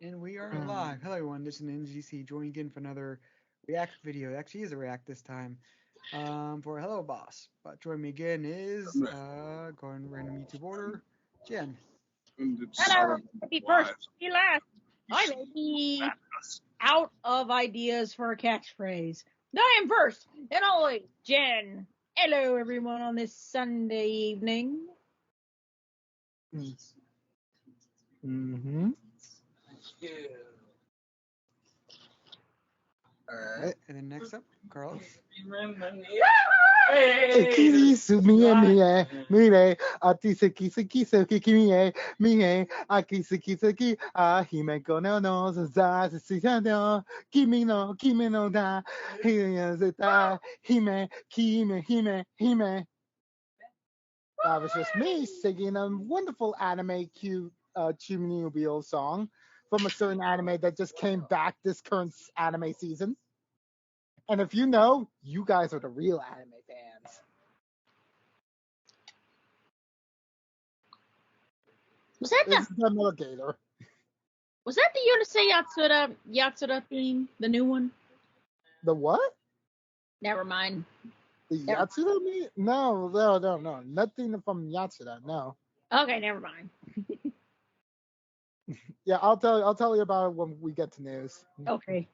And we are live. Hello, everyone. This is an NGC joining again for another React video. It actually is a React this time. For Hello Boss. But joining me again is, going random YouTube order, Jen. Hello. Be first, be last. I may be out of ideas for a catchphrase. I am first and always Jen. Hello, everyone, on this Sunday evening. Mm-hmm. Alright, and then next up, Carlos. That was just me singing a wonderful anime Chimney Wheel song from a certain anime that just came back this current anime season. And if you know, you guys are the real anime fans. Was that This is the Milligator. Was that the Yurusei Yatsura theme? The new one? The what? Never mind. The Yatsura? No. Nothing from Yatsura, no. Okay, never mind. Yeah, I'll tell you about it when we get to news. Okay.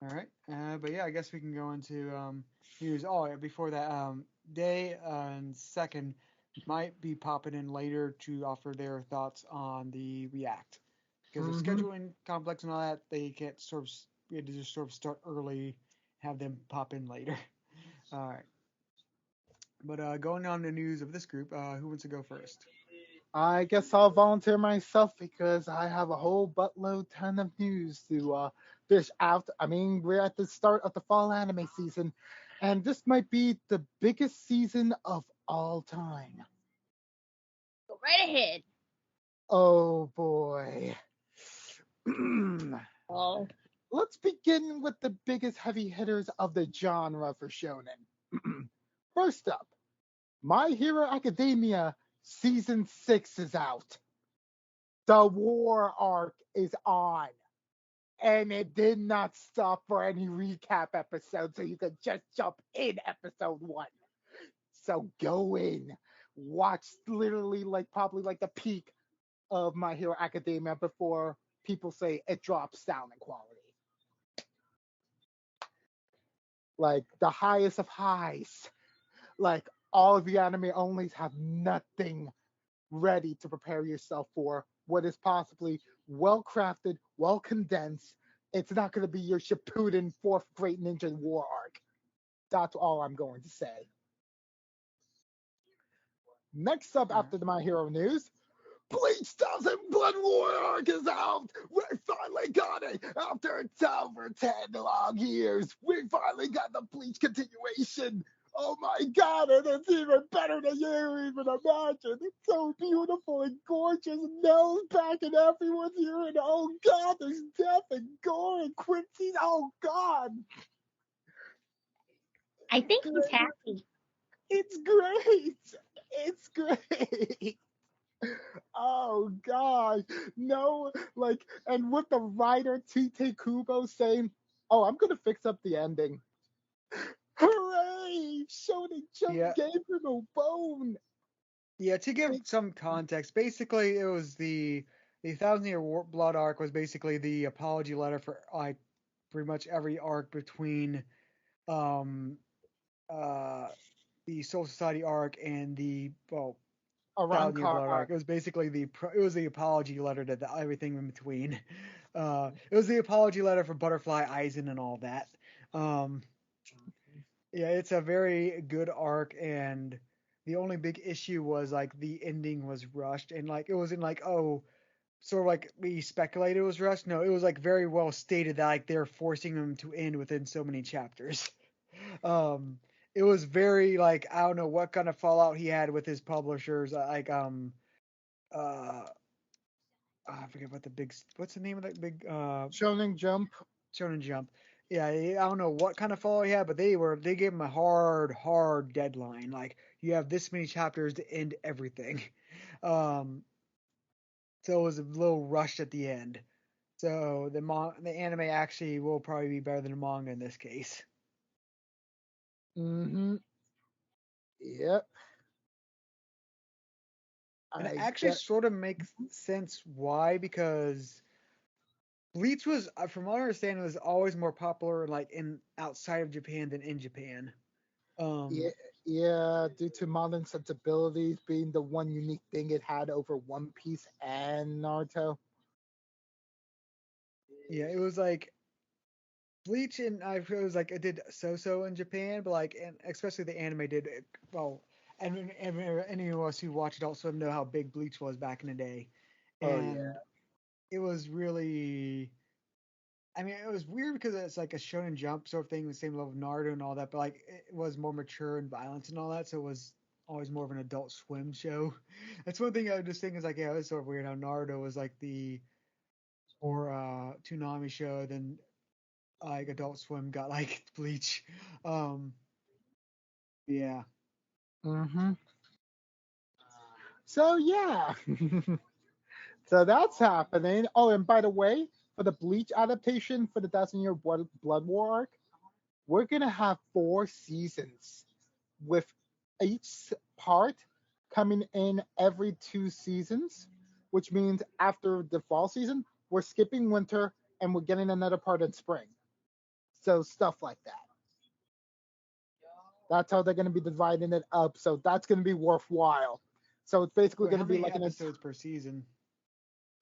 All right. But yeah, I guess we can go into news. Oh, yeah, before that, Day and Second might be popping in later to offer their thoughts on the React. Because of scheduling complex and all that, they can't we had to just sort of start early, have them pop in later. All right. But going on the news of this group, who wants to go first? I guess I'll volunteer myself because I have a whole buttload ton of news to dish out. I mean, we're at the start of the fall anime season, and this might be the biggest season of all time. Go right ahead. Oh boy. Oh. Let's begin with the biggest heavy hitters of the genre for shonen. First up, My Hero Academia Season 6 is out. The war arc is on. And it did not stop for any recap episode, so you could just jump in episode 1. So go in. Watch literally probably the peak of My Hero Academia before people say it drops down in quality. Like the highest of highs. Like all of the anime onlys have nothing ready to prepare yourself for what is possibly well-crafted, well-condensed. It's not going to be your Shippuden 4th Great Ninja War arc. That's all I'm going to say. Next up after the My Hero news, Bleach 1000 Blood War arc is out! We finally got it! After it's over 10 long years, we finally got the Bleach continuation! Oh my god, and it's even better than you even imagined. It's so beautiful and gorgeous. Nell's back and everyone's here, and oh god, there's death and gore and Quincy's. Oh god. I think he's happy. It's great. It's great. Oh gosh. No, and with the writer Tite Kubo saying, oh, I'm gonna fix up the ending. Hooray! Shonen Jump gave him a bone. Yeah, to give some context, basically it was the 1,000-Year Blood arc was basically the apology letter for pretty much every arc between the Soul Society arc and the 1,000-Year Blood arc. It was basically the apology letter to everything in between. It was the apology letter for Butterfly Aizen and all that. Yeah, it's a very good arc, and the only big issue was the ending was rushed, and it wasn't sort of we speculated it was rushed. No, it was very well stated that they're forcing them to end within so many chapters. It was very I don't know what kind of fallout he had with his publishers. I forget what's the name of that big Shonen Jump. Shonen Jump. Yeah, I don't know what kind of follow he had, but they gave him a hard deadline. You have this many chapters to end everything. so it was a little rushed at the end. So the anime actually will probably be better than the manga in this case. Mm-hmm. Yep. And it actually sort of makes sense why, because Bleach was, from what I understand, was always more popular in outside of Japan than in Japan. Yeah, due to modern sensibilities being the one unique thing it had over One Piece and Naruto. Yeah, it was like Bleach, and I feel it was like it did so in Japan, but and especially the anime did well. And any of us who watch Adult Swim know how big Bleach was back in the day, and it was really. I mean, it was weird because it's like a Shonen Jump sort of thing, the same level of Naruto and all that, but it was more mature and violence and all that, so it was always more of an Adult Swim show. That's one thing I was just thinking is yeah, it's sort of weird how Naruto was like the more Toonami show, then Adult Swim got Bleach. Yeah. Mm-hmm. So yeah. So that's happening. Oh, and by the way, for the Bleach adaptation for the 1,000-Year Blood War arc, we're gonna have 4 seasons, with each part coming in every 2 seasons, which means after the fall season, we're skipping winter and we're getting another part in spring. So stuff like that. That's how they're gonna be dividing it up. So that's gonna be worthwhile. So it's basically gonna be like episodes per season.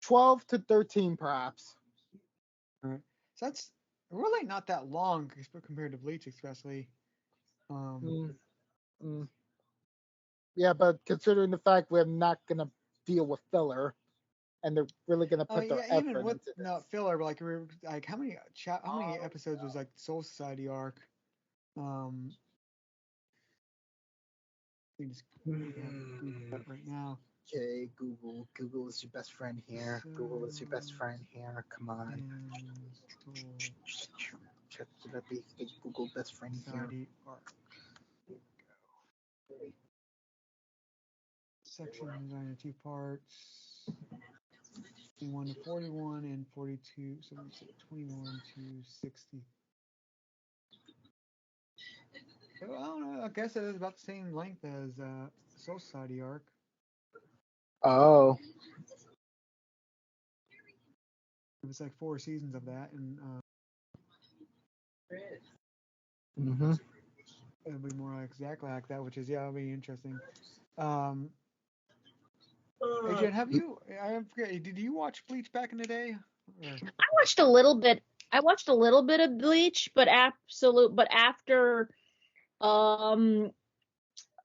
12 to 13, perhaps. All right. So that's really not that long compared to Bleach, especially. Yeah, but considering the fact we're not gonna deal with filler, and they're really gonna put their effort even with into this. not filler, but how many episodes was Soul Society arc? We just Google that right now. Okay, Google. Google is your best friend here. Google is your best friend here. Come on. Check the big Google best friend here. Arc. Section designed in 2 parts. 21 to 41 and 42. So we say 21 to 60. So I don't know. I guess it is about the same length as Soul Society arc. Oh. It was 4 seasons of that, and it'll be more exactly like that, which is it'll be interesting. Hey Jen, I forget, did you watch Bleach back in the day? I watched a little bit. I watched a little bit of Bleach, but after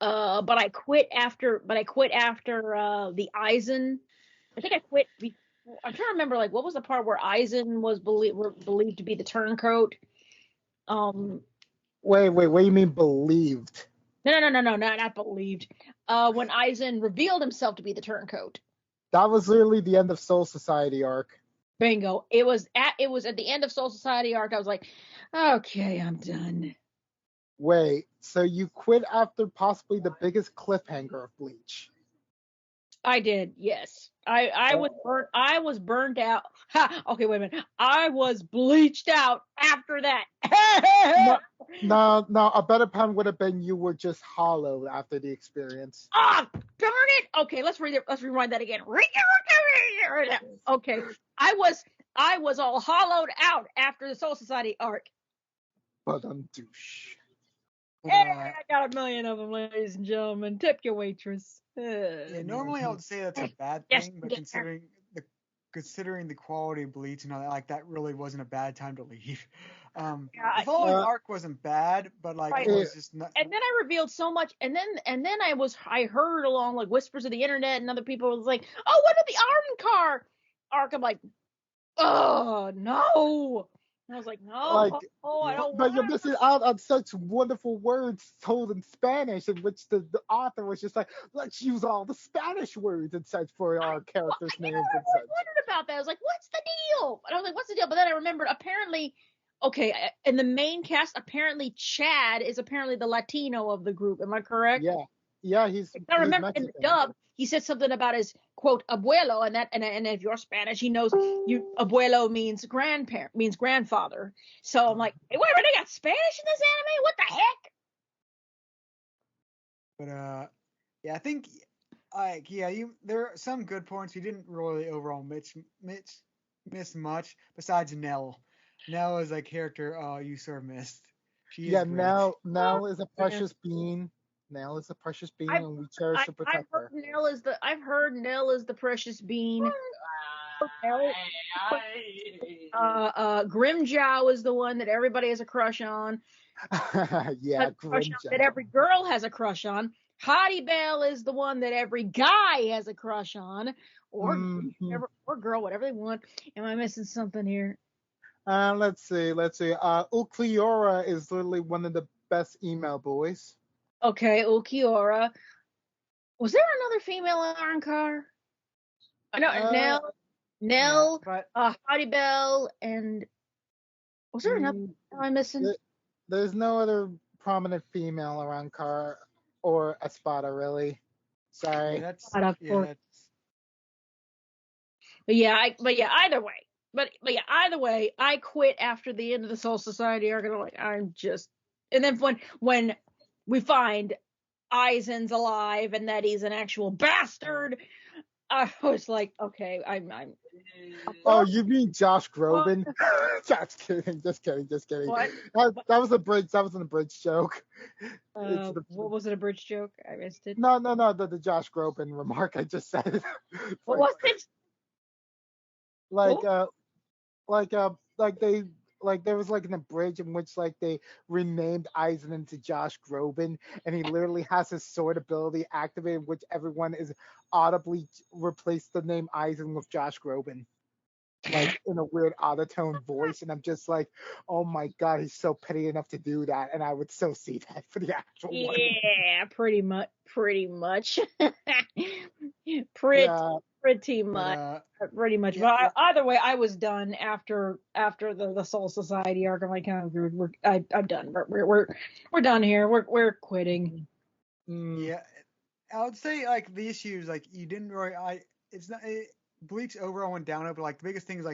but I quit after the Aizen. I think I quit I'm trying to remember what was the part where Aizen was believed to be the turncoat. Wait, what do you mean believed? No, not believed. When Aizen revealed himself to be the turncoat. That was literally the end of Soul Society arc. Bingo. It was at the end of Soul Society arc. I was like, okay, I'm done. Wait, so you quit after possibly the biggest cliffhanger of Bleach? I did, yes. I was burned out. Ha, okay, wait a minute. I was bleached out after that. No, a better pun would have been you were just hollow after the experience. Ah, darn it! Okay, let's rewind that again. Okay, I was all hollowed out after the Soul Society arc. But douche. Hey, I got a million of them, ladies and gentlemen. Tip your waitress. Yeah, normally I would say that's a bad thing, but considering the quality of Bleach and all that, that really wasn't a bad time to leave. The following arc wasn't bad, but it was just not. And then I revealed so much, and then I heard along whispers of the internet and other people was like, oh, what about the Arden arc? I'm like, oh no. And I was like, no, I don't. But you're missing out on such wonderful words told in Spanish, in which the author was just like, let's use all the Spanish words and such for our characters' names. I wondered about that. I was like, what's the deal? And I was like, what's the deal? But then I remembered, apparently, okay, in the main cast, apparently Chad is apparently the Latino of the group. Am I correct? Yeah, he's. I remember in the dub, he said something about his quote abuelo, and if you're Spanish, he knows abuelo means grandfather. So I'm like, hey, wait, they got Spanish in this anime? What the heck? But yeah, I think there are some good points. You didn't really overall miss much besides Nell. Nell is a character you sort of missed. She is great. Nell is a precious being. Nell is a precious being, and we cherish and protect her. I've heard Nell is the precious bean. Grimjow is the one that everybody has a crush on. Yeah, Grimjow. That every girl has a crush on. Hottie Belle is the one that every guy has a crush on, or girl, whatever they want. Am I missing something here? Let's see. Ukiora is literally one of the best email boys. Okay, Ukiora. Was there another female in Arrancar? No, Nell, Hottie Belle, and was there another? Am I missing? There's no other prominent female around Car or Espada, really. Sorry. Either way, I quit after the end of the Soul Society arc. And then when we find Aizen's alive and that he's an actual bastard, I was like, okay, I'm. Oh, you mean Josh Groban? Just kidding. What? That was a bridge. That was a bridge joke. What was it? A bridge joke? I missed it. No. The Josh Groban remark I just said. What was it? There was in a bridge in which they renamed Aizen into Josh Groban, and he literally has his sword ability activated, which everyone is audibly replaced the name Aizen with Josh Groban, in a weird autotone voice, and I'm just like, oh my god, he's so petty enough to do that, and I would so see that for the actual one. Yeah, pretty much. Pretty much. But either way, I was done after the Soul Society arc. I'm like, I'm done. We're done here. We're quitting. Yeah, I would say the issues you didn't really Bleach overall went down, but the biggest thing is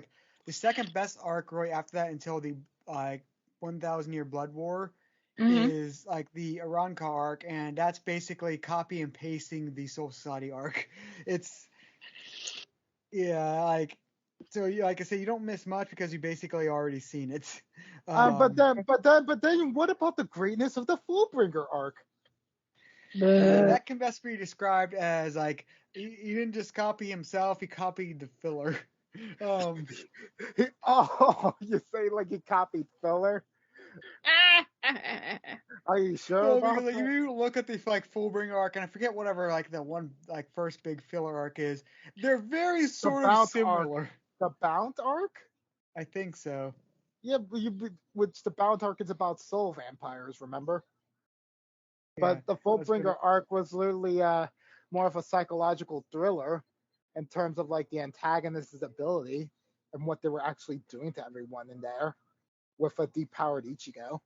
the second best arc right after that until the 1,000 Year Blood War is the Arrancar arc, and that's basically copy and pasting the Soul Society arc. It's so like I say, you don't miss much because you basically already seen it. But then what about the greatness of the Fullbringer arc? That can best be described as he didn't just copy himself; he copied the filler. You say he copied filler? Are you sure? Because if you look at the Fullbringer arc, and I forget whatever the one first big filler arc is, they're very sort of similar. The Bound arc? I think so. Yeah, which the Bound arc is about soul vampires, remember? Yeah, but the Fullbringer arc was literally more of a psychological thriller in terms of the antagonist's ability and what they were actually doing to everyone in there with a depowered Ichigo.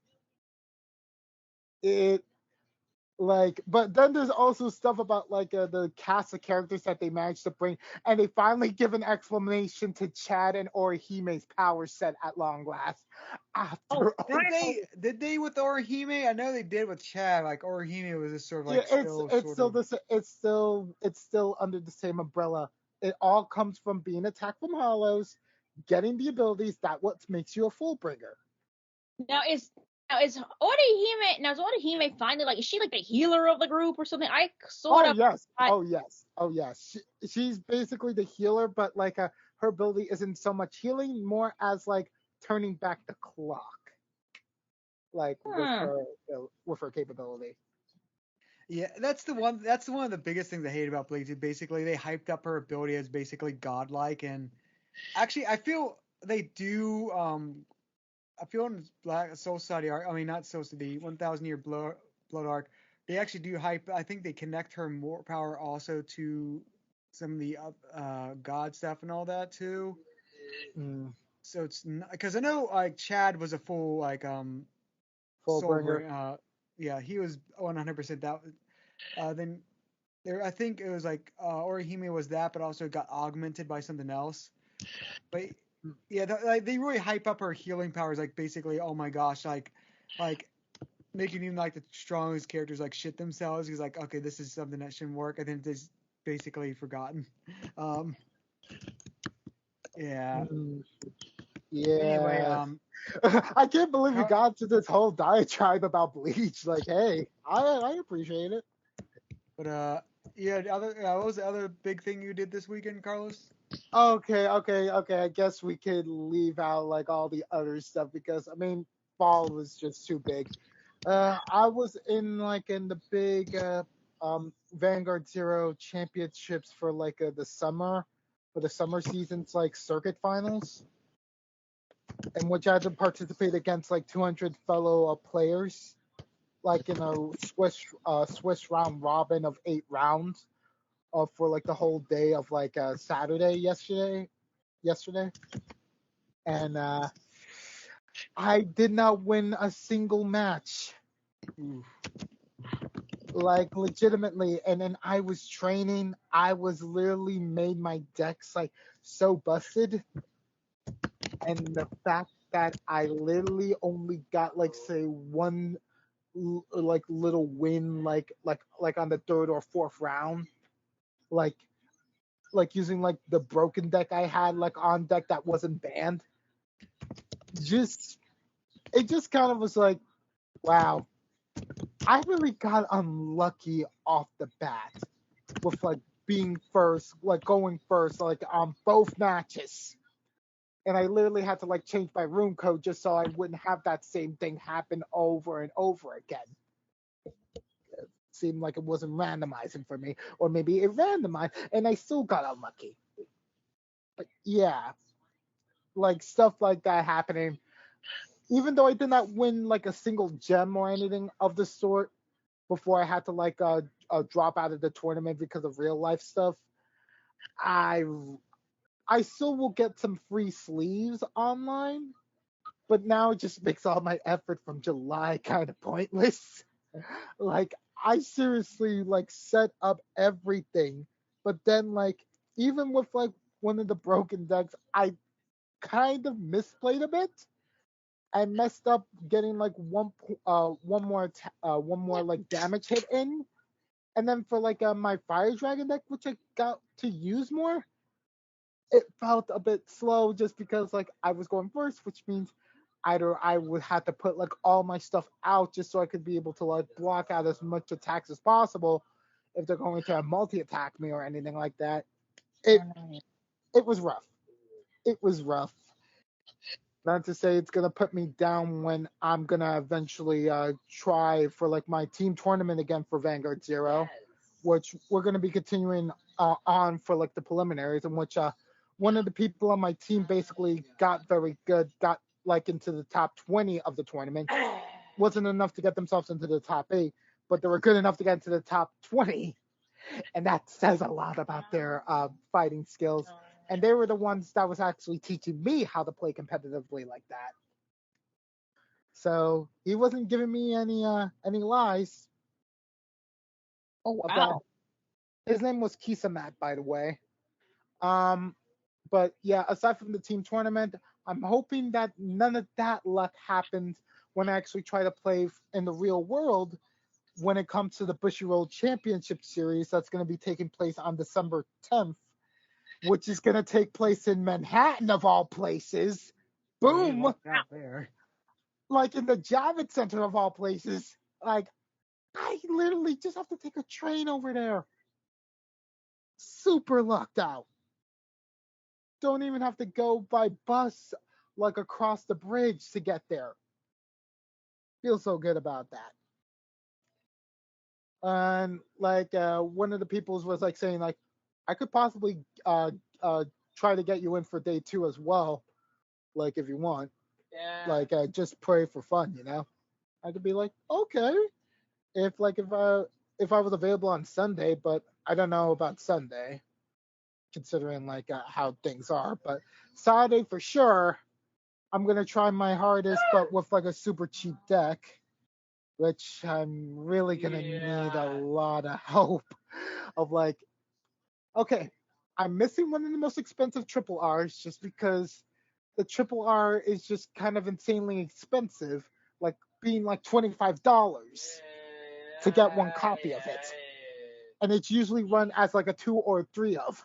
But then there's also stuff about the cast of characters that they managed to bring, and they finally give an explanation to Chad and Orihime's power set at long last. Did they with Orihime? I know they did with Chad. Orihime was just sort of it's still under the same umbrella. It all comes from being attacked from hollows, getting the abilities. That's what makes you a Fullbringer. Now is Orihime finally is she the healer of the group or something? Oh yes. She's basically the healer, but her ability isn't so much healing, more as turning back the clock. With her capability. Yeah, that's one of the biggest things I hate about Bleach. Basically, they hyped up her ability as basically godlike, and actually, I feel they do. I feel in Black Soul Society arc, not Soul Society, 1,000 Year Blood arc, they actually do hype. I think they connect her more power also to some of the god stuff and all that too. So it's because I know Chad was a full Fullbringer. Yeah, he was 100% that. Then I think it was like Orihime was that, but also got augmented by something else. But yeah, like they really hype up her healing powers. Like basically, oh my gosh, like making even like the strongest characters like shit themselves. He's like, okay, this is something that shouldn't work. I think it's basically forgotten. Um, yeah. Anyway, Yeah. I can't believe we got to this whole diatribe about Bleach. Like, hey, I appreciate it. But yeah, what was the other big thing you did this weekend, Carlos? Okay. I guess we could leave out like all the other stuff because I mean, fall was just too big. I was in the big Vanguard Zero championships for the summer, for the summer season's like circuit finals, in which I had to participate against like 200 fellow players, like in a Swiss round robin of 8 rounds, for like the whole day of Saturday yesterday, and I did not win a single match. Ooh. Like legitimately, and then I was training. I was literally made my decks like so busted, and the fact that I literally only got like say one like little win like on the third or fourth round, like using like the broken deck I had like on deck that wasn't banned. Just it just kind of was like, wow, I really got unlucky off the bat with like being first, like going first, like on both matches. And I literally had to like change my room code just so I wouldn't have that same thing happen over and over again. It seemed like it wasn't randomizing for me, or maybe it randomized, and I still got unlucky. But yeah, like stuff like that happening. Even though I did not win like a single gem or anything of the sort before I had to drop out of the tournament because of real life stuff, I I still will get some free sleeves online, but now it just makes all my effort from July kind of pointless. Like I seriously like set up everything, but then like even with like one of the broken decks, I kind of misplayed a bit. I messed up getting like one more like damage hit in, and then for my Fire Dragon deck, which I got to use more, it felt a bit slow just because like I was going first, which means either I would have to put like all my stuff out just so I could be able to like block out as much attacks as possible if they're going to multi attack me or anything like that. It it was rough. It was rough. Not to say it's gonna put me down when I'm gonna eventually try for like my team tournament again for Vanguard Zero, which we're gonna be continuing on for like the preliminaries, in which one of the people on my team basically got very good, got like into the top 20 of the tournament. Wasn't enough to get themselves into the top 8, but they were good enough to get into the top 20, and that says a lot about their fighting skills. And they were the ones that was actually teaching me how to play competitively like that. So he wasn't giving me any lies Oh wow. about. His name was Kisamat, by the way. Um, but yeah, aside from the team tournament, I'm hoping that none of that luck happens when I actually try to play in the real world when it comes to the Bushiroad Championship Series that's going to be taking place on December 10th, which is going to take place in Manhattan, of all places. Boom! Out there. Like in the Javits Center, of all places. Like, I literally just have to take a train over there. Super lucked out. Don't even have to go by bus, like across the bridge to get there. Feel so good about that. And like one of the peoples was like saying like, I could possibly try to get you in for day 2 as well, like if you want. Yeah. Like just pray for fun, you know. I could be like, okay, if I was available on Sunday, but I don't know about Sunday, considering like how things are. But Saturday for sure, I'm gonna try my hardest, but with like a super cheap deck. which I'm really gonna need a lot of help of like, okay, I'm missing one of the most expensive triple R's just because the triple R is just kind of insanely expensive, like being like $25 to get one copy of it. And it's usually run as like a 2 or 3 of.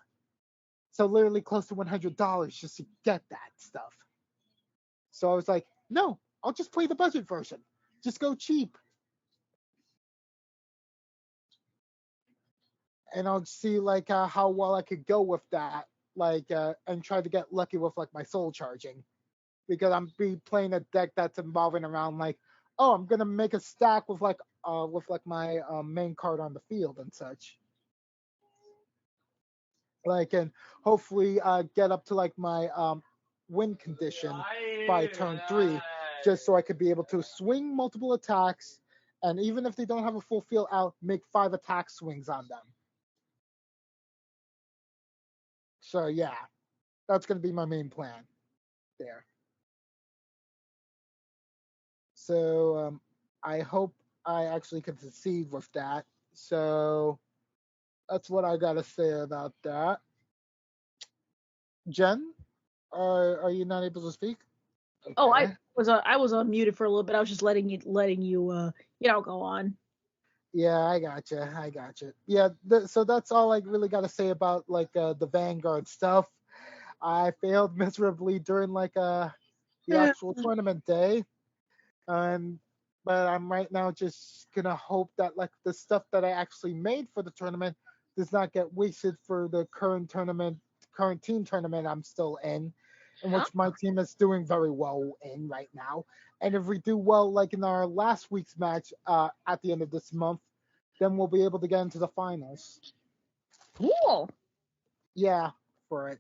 So literally close to $100 just to get that stuff. So I was like, no, I'll just play the budget version. Just go cheap. And I'll see like how well I could go with that, like and try to get lucky with like my soul charging, because I'm be playing a deck that's involving around like, oh, I'm gonna make a stack with like my main card on the field and such, like, and hopefully get up to like my win condition by turn 3, just so I could be able to swing multiple attacks, and even if they don't have a full field out, make 5 attack swings on them. So yeah, that's going to be my main plan there. So I hope I actually can succeed with that. So that's what I got to say about that. Jen, are you not able to speak? Okay. Oh, I was unmuted for a little bit. I was just letting you go on. Yeah, I gotcha. Yeah, so that's all I really got to say about like the Vanguard stuff. I failed miserably during like the actual tournament day, but I'm right now just gonna hope that like the stuff that I actually made for the tournament does not get wasted for the current team tournament I'm still in which my team is doing very well in right now. And if we do well, like in our last week's match at the end of this month, then we'll be able to get into the finals. Cool. Yeah, for it.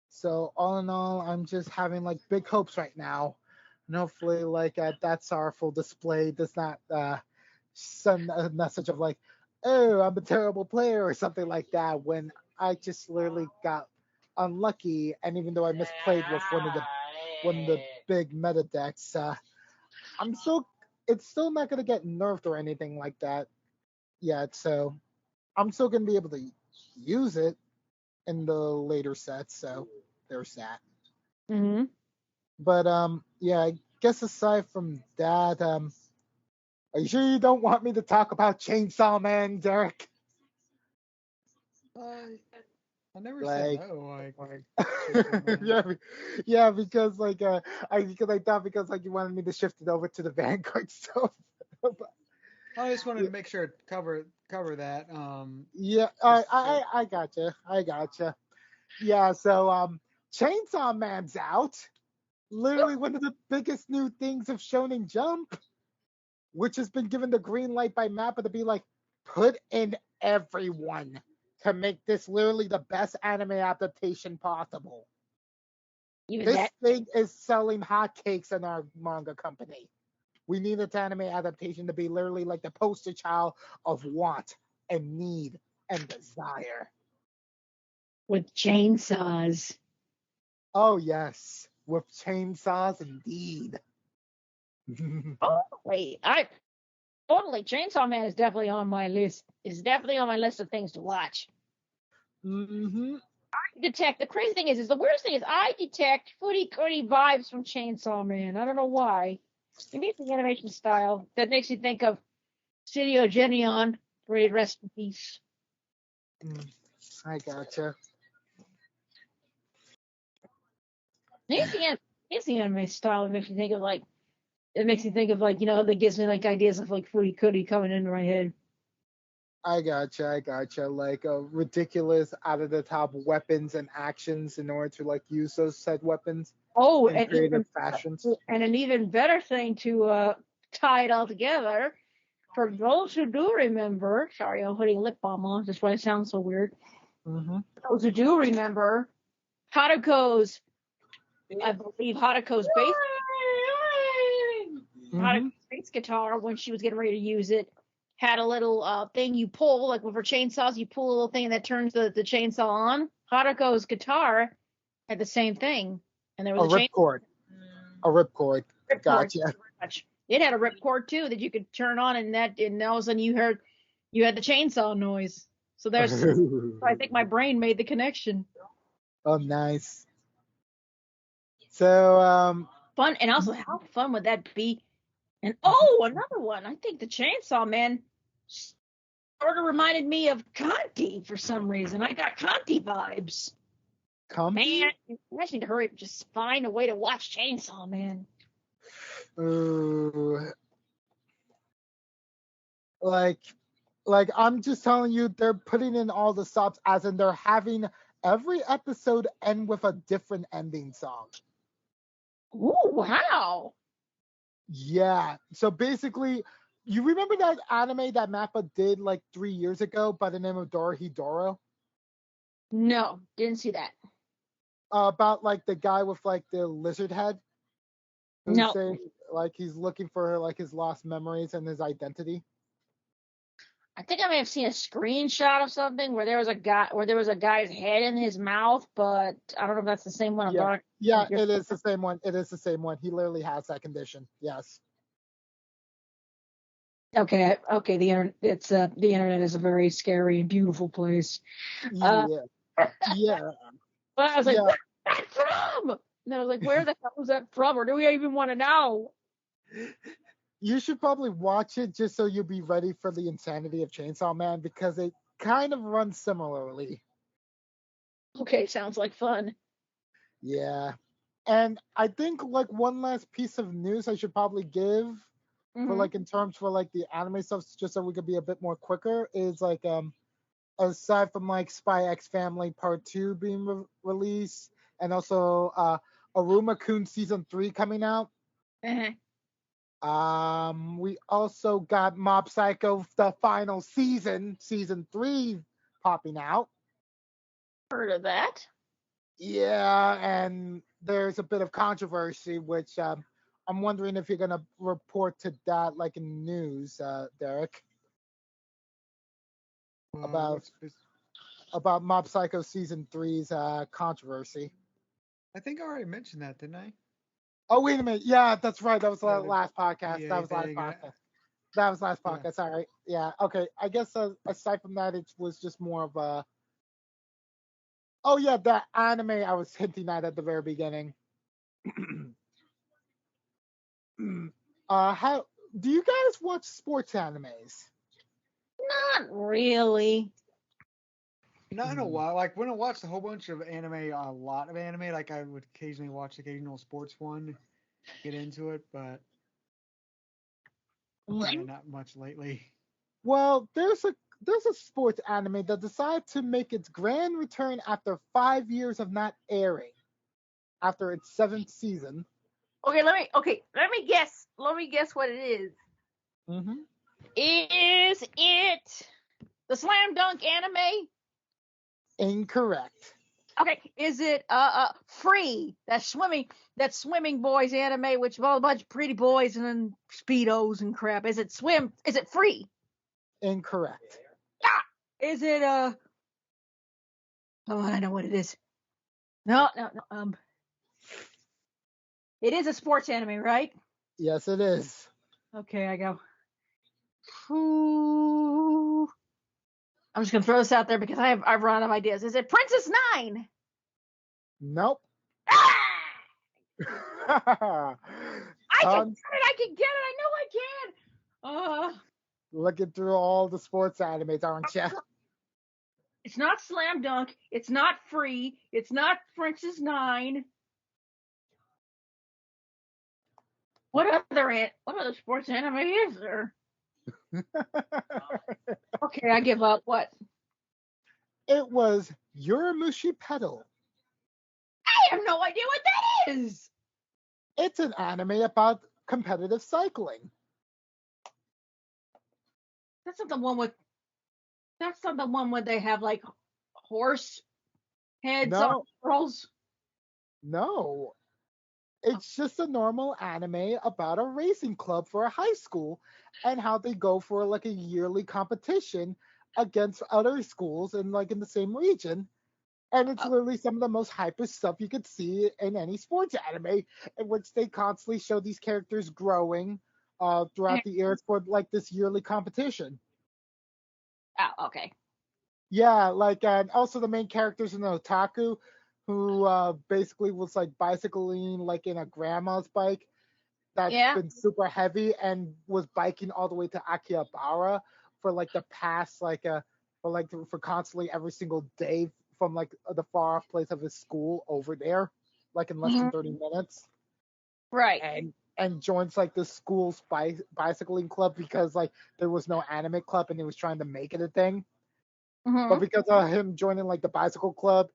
So all in all, I'm just having like big hopes right now, and hopefully, like that sorrowful display does not send a message of like, "Oh, I'm a terrible player" or something like that. When I just literally got unlucky, and even though I misplayed with one of the big meta decks, it's still not gonna get nerfed or anything like that yet. So I'm still gonna be able to use it in the later sets. So there's that. Mm-hmm. But yeah, I guess aside from that, are you sure you don't want me to talk about Chainsaw Man, Derek? I never said no. Yeah, because like I thought because like you wanted me to shift it over to the Vanguard stuff. I just wanted to make sure to cover that. Yeah, I gotcha. Yeah, so Chainsaw Man's out. Literally one of the biggest new things of Shonen Jump, which has been given the green light by Mappa to be like, put in everyone to make this literally the best anime adaptation possible. This thing is selling hotcakes in our manga company. We need its anime adaptation to be literally like the poster child of want and need and desire. With chainsaws. Oh yes, with chainsaws indeed. Oh wait, totally Chainsaw Man is definitely on my list. Is definitely on my list of things to watch. Mm-hmm. I detect the crazy thing is the weirdest thing is I detect footy vibes from Chainsaw Man. I don't know why. Maybe it's the animation style that makes me think of Studio Genion. Great rest in peace. I gotcha. It's the anime style that makes me think of like that gives me like ideas of like footy coming into my head. I gotcha. Like ridiculous, out of the top weapons and actions in order to like use those said weapons. Oh, in creative fashions. And an even better thing to tie it all together, for those who do remember, sorry, I'm putting lip balm on, that's why it sounds so weird. Mm-hmm. Those who do remember, Hatako's bass guitar, when she was getting ready to use it, had a little thing you pull, like with her chainsaws, you pull a little thing that turns the chainsaw on. Hatako's guitar had the same thing. And there was a ripcord. A ripcord. Gotcha. much. It had a ripcord too that you could turn on, and all of a sudden you had the chainsaw noise. So I think my brain made the connection. Oh, nice. So, Fun, and also how fun would that be? And another one. I think the Chainsaw Man sort of reminded me of Conti for some reason. I got Conti vibes. Conti? Man, I just need to hurry up and just find a way to watch Chainsaw Man. Like I'm just telling you, they're putting in all the stops, as in they're having every episode end with a different ending song. Ooh, wow. Yeah. So basically, you remember that anime that Mappa did like 3 years ago by the name of Dorohedoro? No, didn't see that. About like the guy with like the lizard head. No. Saying, like he's looking for like his lost memories and his identity. I think I may have seen a screenshot of something where there was a guy's head in his mouth, but I don't know if that's the same one. Yeah, it is the same one. It is the same one. He literally has that condition. Yes. Okay. The internet is a very scary and beautiful place. Yeah. But I was like, where's that from? And I was like, where the hell is that from? Or do we even want to know? You should probably watch it just so you'll be ready for the insanity of Chainsaw Man, because it kind of runs similarly. Okay, sounds like fun. Yeah. And I think like one last piece of news I should probably give for like in terms for like the anime stuff, just so we could be a bit more quicker, is like aside from like Spy X Family Part 2 being released, and also Aruma-kun Season 3 coming out. We also got Mob Psycho the final season 3 popping out. Heard of that? Yeah, and there's a bit of controversy, which I'm wondering if you're gonna report to that, like in news, Derek, about Mob Psycho Season 3's controversy. I think I already mentioned that, didn't I? Oh, wait a minute. Yeah, that's right. That was the last podcast. Yeah, That was last podcast. All right. Yeah. Okay. I guess aside from that, it was just more of a. Oh yeah, that anime I was hinting at the very beginning. How do you guys watch sports animes? Not really. Not in a while. Like when I watched a whole bunch of anime, a lot of anime, like I would occasionally watch occasional sports one, get into it, but not much lately. Well, there's a sports anime that decided to make its grand return after 5 years of not airing, after its 7th season. Okay, let me guess. Let me guess what it is. Is it the Slam Dunk anime? Incorrect. Okay, is it Free? That swimming boys anime, which involves a bunch of pretty boys and then speedos and crap. Is it Free? Incorrect. Ah! Is it oh, I know what it is. No. It is a sports anime, right? Yes, it is. Okay, I go. Ooh. I'm just gonna throw this out there because I've run out of ideas. Is it Princess 9? Nope. Ah! I can get it. I know I can. Looking through all the sports animes, aren't you? It's not Slam Dunk. It's not Free. It's not Princess 9. What other sports anime is there? Okay, I give up. What? It was Yoramushi Pedal. I have no idea what that is. It's an anime about competitive cycling. That's not the one where they have like horse heads on girls. No. It's just a normal anime about a racing club for a high school and how they go for like a yearly competition against other schools in like in the same region. And it's literally some of the most hyper stuff you could see in any sports anime, in which they constantly show these characters growing throughout the years for like this yearly competition. Oh, okay. Yeah, like and also the main characters in the otaku, who basically was like bicycling like in a grandma's bike that's Yeah. been super heavy and was biking all the way to Akihabara for like the past for constantly every single day from like the far off place of his school over there, like in less than 30 minutes, Right. and joins like the school's bicycling club because like there was no anime club and he was trying to make it a thing. But because of him joining like the bicycle club,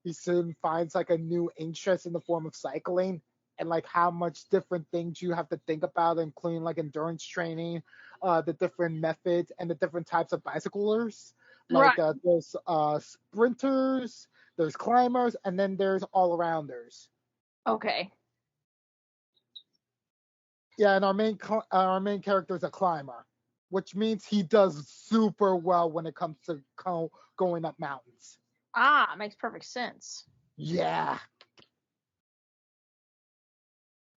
he soon finds like a new interest in the form of cycling and like how much different things you have to think about, including like endurance training, the different methods and the different types of bicyclers. Like there's sprinters, there's climbers, and then there's all arounders. Okay. Yeah, and our main character is a climber, which means he does super well when it comes to going up mountains. Makes perfect sense. Yeah.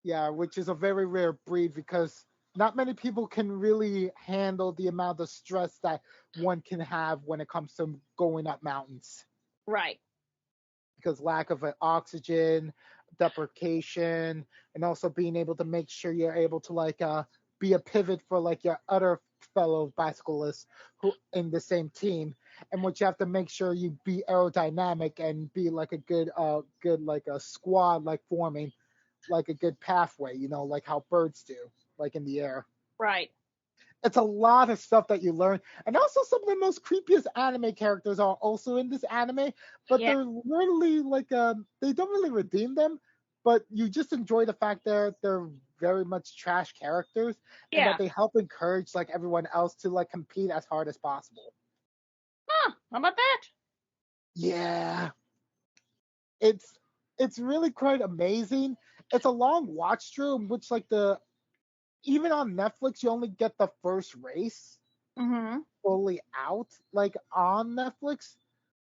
Yeah, which is a very rare breed because not many people can really handle the amount of stress that one can have when it comes to going up mountains. Right. Because lack of oxygen, deprecation, and also being able to make sure you're able to like be a pivot for like your other fellow bicyclists who in the same team, and which you have to make sure you be aerodynamic and be like a good like a squad like forming like a good pathway, like how birds do, like in the air. Right. It's a lot of stuff that you learn, and also some of the most creepiest anime characters are also in this anime, but they're literally like they don't really redeem them, but you just enjoy the fact that they're very much trash characters and that they help encourage like everyone else to like compete as hard as possible. How about that? Yeah, it's really quite amazing. It's a long watch through, which like even on Netflix, you only get the first race fully out, like on Netflix,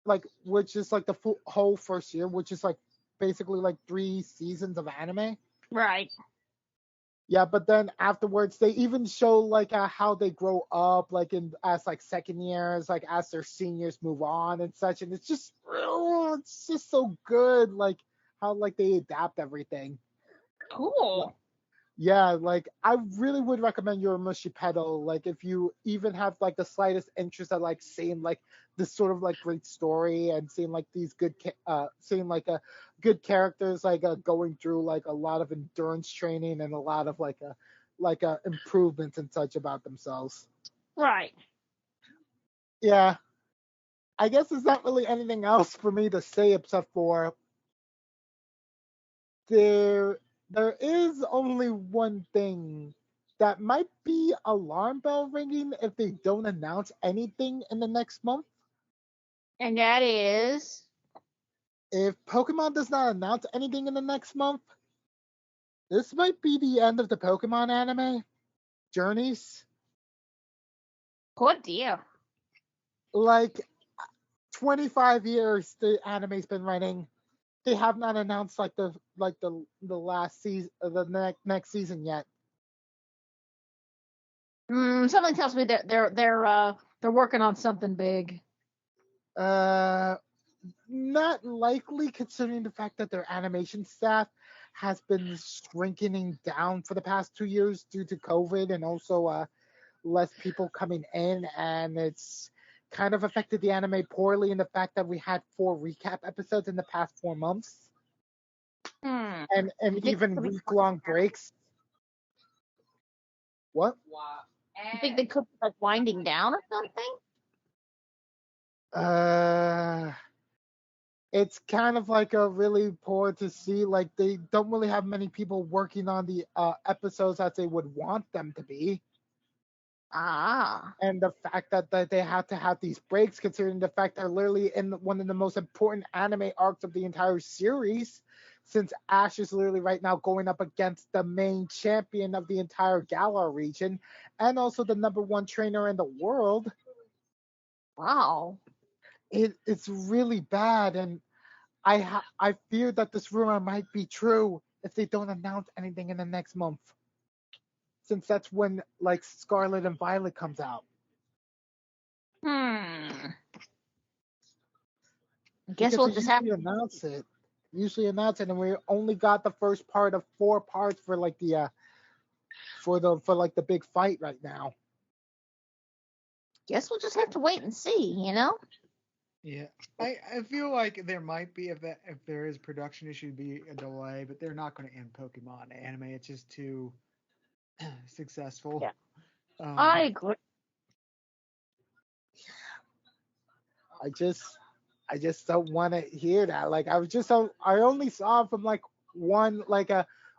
like which is like the whole first year, which is like basically like 3 seasons of anime. Right. Yeah, but then afterwards, they even show like how they grow up, like as like second years, like as their seniors move on and such, and it's just so good, like how like they adapt everything. Cool. Yeah, like I really would recommend your Mushy Pedal. Like if you even have like the slightest interest at like seeing like this sort of like great story and seeing like these seeing like good characters like going through like a lot of endurance training and a lot of like improvements and such about themselves. Right. Yeah. I guess there's not really anything else for me to say except for there is only one thing that might be alarm bell ringing if they don't announce anything in the next month. And that is? If Pokemon does not announce anything in the next month, this might be the end of the Pokemon anime journeys. Good deal. Like 25 years the anime's been running. They have not announced like the last season, the next season yet. Something tells me that they're working on something big. Not likely, considering the fact that their animation staff has been shrinking down for the past 2 years due to COVID and also less people coming in, and it's kind of affected the anime poorly in the fact that we had 4 recap episodes in the past 4 months. And even week-long breaks. What? You think they could be like winding down or something? It's kind of like a really poor to see. Like they don't really have many people working on the episodes as they would want them to be. And the fact that they have to have these breaks, considering the fact they're literally in one of the most important anime arcs of the entire series, since Ash is literally right now going up against the main champion of the entire Galar region, and also the #1 trainer in the world. Wow. It's really bad, and I fear that this rumor might be true if they don't announce anything in the next month, since that's when like Scarlet and Violet comes out. I guess Because we'll they just have usually announce it. And we only got the first part of 4 parts for like the for like the big fight right now. Guess we'll just have to wait and see, you know? Yeah, I feel like there might be if there is production issue, be a delay, but they're not going to end Pokemon anime. It's just too successful. Yeah. Um, I agree. I just don't want to hear that. Like I only saw from like one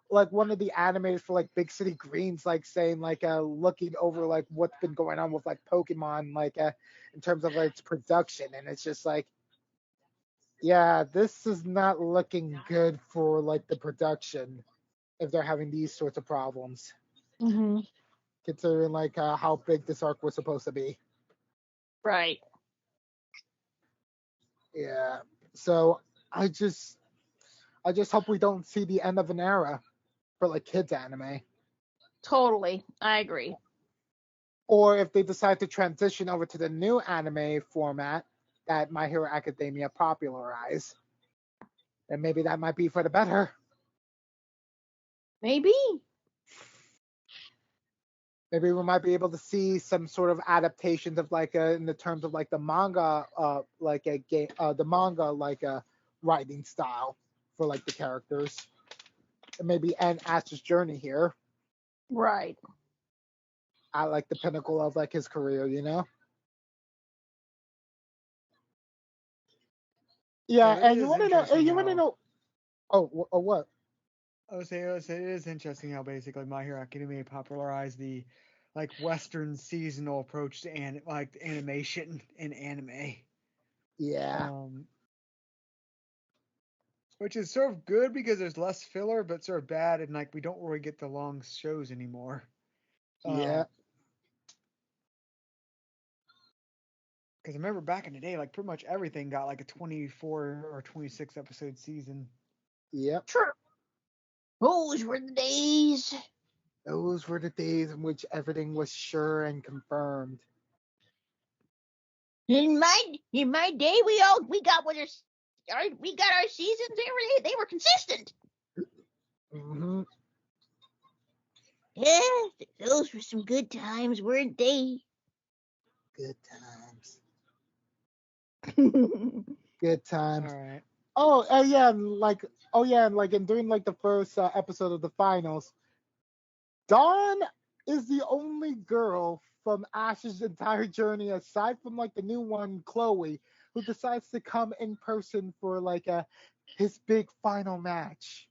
one of the animators for like Big City Greens like saying like looking over like what's been going on with like Pokemon like in terms of like its production, and it's just like, yeah, this is not looking good for like the production if they're having these sorts of problems, Mm-hmm. considering like how big this arc was supposed to be. Right. Yeah. So I just hope we don't see the end of an era for like kids anime. Totally. I agree. Or if they decide to transition over to the new anime format that My Hero Academia popularized, then maybe that might be for the better. Maybe. Maybe we might be able to see some sort of adaptations of like in the terms of like the manga like a game the manga like a writing style for like the characters, and maybe end Ash's journey here Right. at like the pinnacle of like his career, you know? Yeah, it and is interesting you want to how. know, oh, what? I would say it is interesting how basically My Hero Academia popularized the like Western seasonal approach to like animation in anime. Yeah, Which is sort of good because there's less filler, but sort of bad and like we don't really get the long shows anymore. yeah, Because I remember back in the day, like pretty much everything got like a 24 or 26 episode season. yep. True. Those were the days. Those were the days in which everything was sure and confirmed. In my day, we got our seasons. They were consistent. Mm-hmm. Yeah, those were some good times, weren't they? Good times. Good times. All right. Oh, yeah, and like in during like the first episode of the finals, Dawn is the only girl from Ash's entire journey, aside from like the new one, Chloe, who decides to come in person for like his big final match.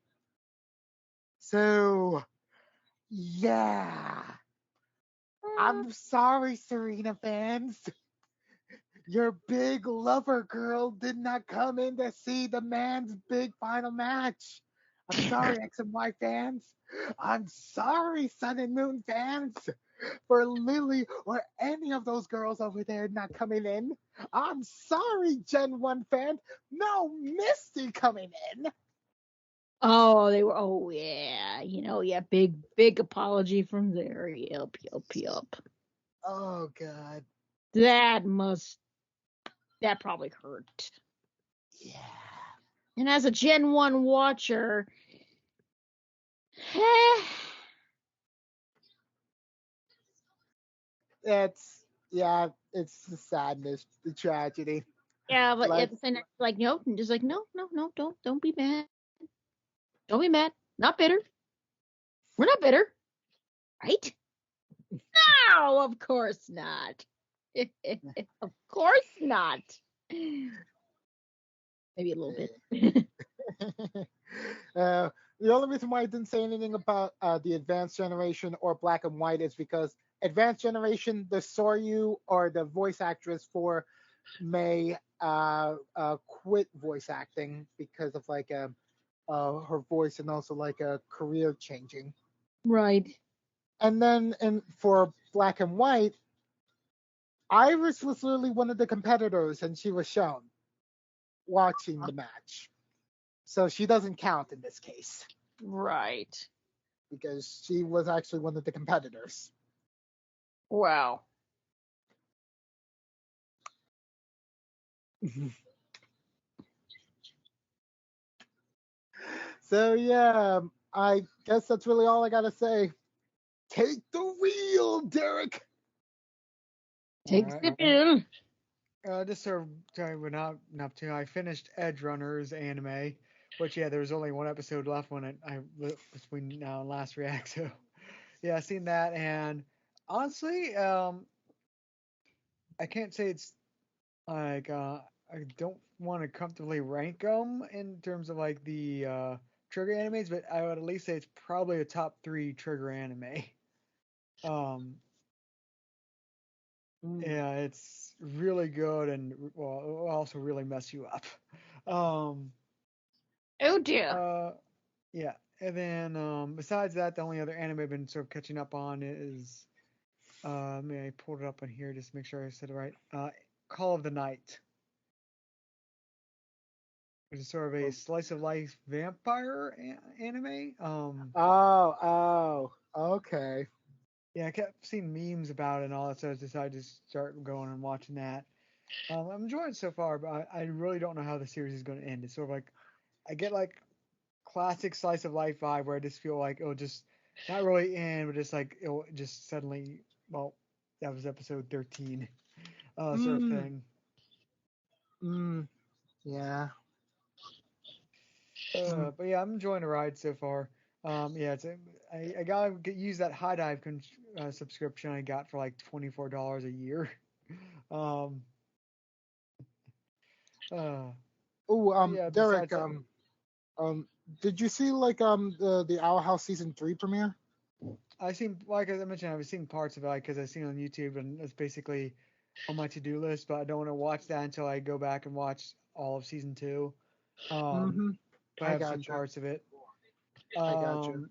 So, yeah, I'm sorry, Serena fans. Your big lover girl did not come in to see the man's big final match. I'm sorry, X and Y fans. I'm sorry, Sun and Moon fans, for Lily or any of those girls over there not coming in. I'm sorry, Gen 1 fan. No Misty coming in. Oh, they were. Oh, yeah. Yeah. Big apology from there. Yup. Oh, God. That probably hurt. Yeah. And as a Gen 1 watcher, It's the sadness, the tragedy. yeah, but Like, at the same time, like, no, just like, no, don't be mad. Don't be mad. Not bitter. We're not bitter. Right? No, of course not. Of course not. Maybe a little bit. The only reason why I didn't say anything about the advanced generation or black and white is because advanced generation, the Soryu or the voice actress for May quit voice acting because of like her voice and also like a career changing. Right. And then for black and white, Iris was literally one of the competitors, and she was shown watching the match. So she doesn't count in this case Right. because she was actually one of the competitors. Wow. So yeah, I guess that's really all I gotta say. Take the wheel, Derek. Take Alright. the bill. Just sort of sorry, we're not up to. I finished Edge Runners anime, which there was only one episode left when I between now and last react. So yeah, I seen that, and honestly, I can't say it's like I don't want to comfortably rank them in terms of like the trigger animes, but I would at least say it's probably a top 3 trigger anime. Um, yeah, it's really good and well, it will also really mess you up. Um, Oh dear. yeah, and then besides that, the only other anime I've been sort of catching up on is I pulled it up on here just to make sure I said it right. Call of the Night, which is sort of a slice of life vampire anime. Okay. Yeah, I kept seeing memes about it and all that, so I decided to start going and watching that. I'm enjoying it so far, but I really don't know how the series is going to end. It's sort of like I get like classic slice of life vibe where I just feel like it'll just not really end, but just like it'll just suddenly, well, that was episode 13, sort of thing. Yeah. But yeah, I'm enjoying the ride so far. Yeah, I gotta use that High Dive subscription I got for like $24 a year. Um, yeah. Derek, Besides that, did you see like the Owl House season 3 premiere? I seen, like as I mentioned, I've seen parts of it because I've seen it on YouTube, and it's basically on my to-do list. But I don't want to watch that until I go back and watch all of season 2. But I have seen parts of it. I got you.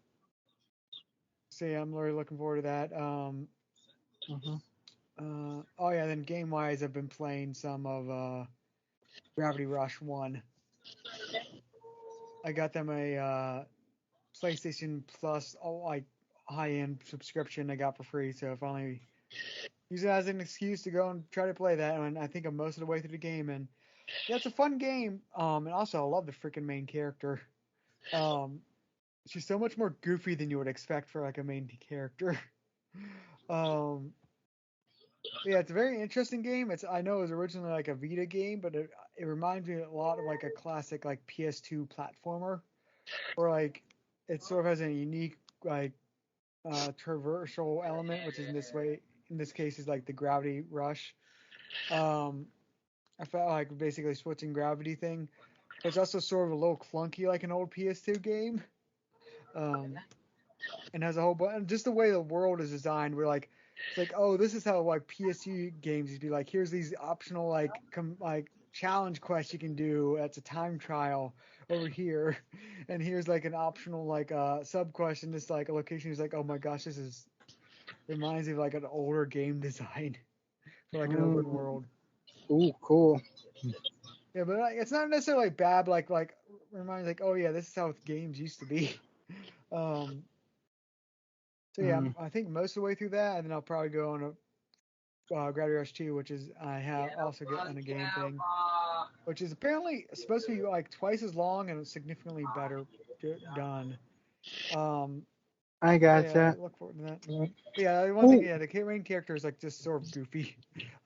So yeah, I'm really looking forward to that. Oh yeah, then game wise, I've been playing some of Gravity Rush 1. I got them a PlayStation Plus like high-end subscription I got for free, so I finally use it as an excuse to go and try to play that. And I think I'm most of the way through the game, and yeah, it's a fun game. And also I love the freaking main character. She's so much more goofy than you would expect for like a main character. Yeah, it's a very interesting game. I know it was originally like a Vita game, but it reminds me a lot of like a classic like PS2 platformer, where like it sort of has a unique like traversal element, which is in this case is like the gravity rush. I felt like basically switching gravity thing. But it's also sort of a little clunky like an old PS2 game. And has a whole bunch. Just the way the world is designed, we're like, it's like, oh, this is how like PSU games used to be like. Here's these optional like challenge quests you can do. That's a time trial over here, and here's like an optional like sub question. Just like a location is like, oh my gosh, this reminds me of like an older game design for like an open world. Ooh, cool. Yeah, but it's not necessarily like bad. Like reminds like, oh yeah, this is how games used to be. So yeah, I think most of the way through that, and then I'll probably go on a Gravity Rush 2, which is I have also get on a game thing, which is apparently supposed to be like twice as long and significantly better done. I gotcha. Yeah, I look forward to that. But yeah, one thing, the main character is like just sort of goofy.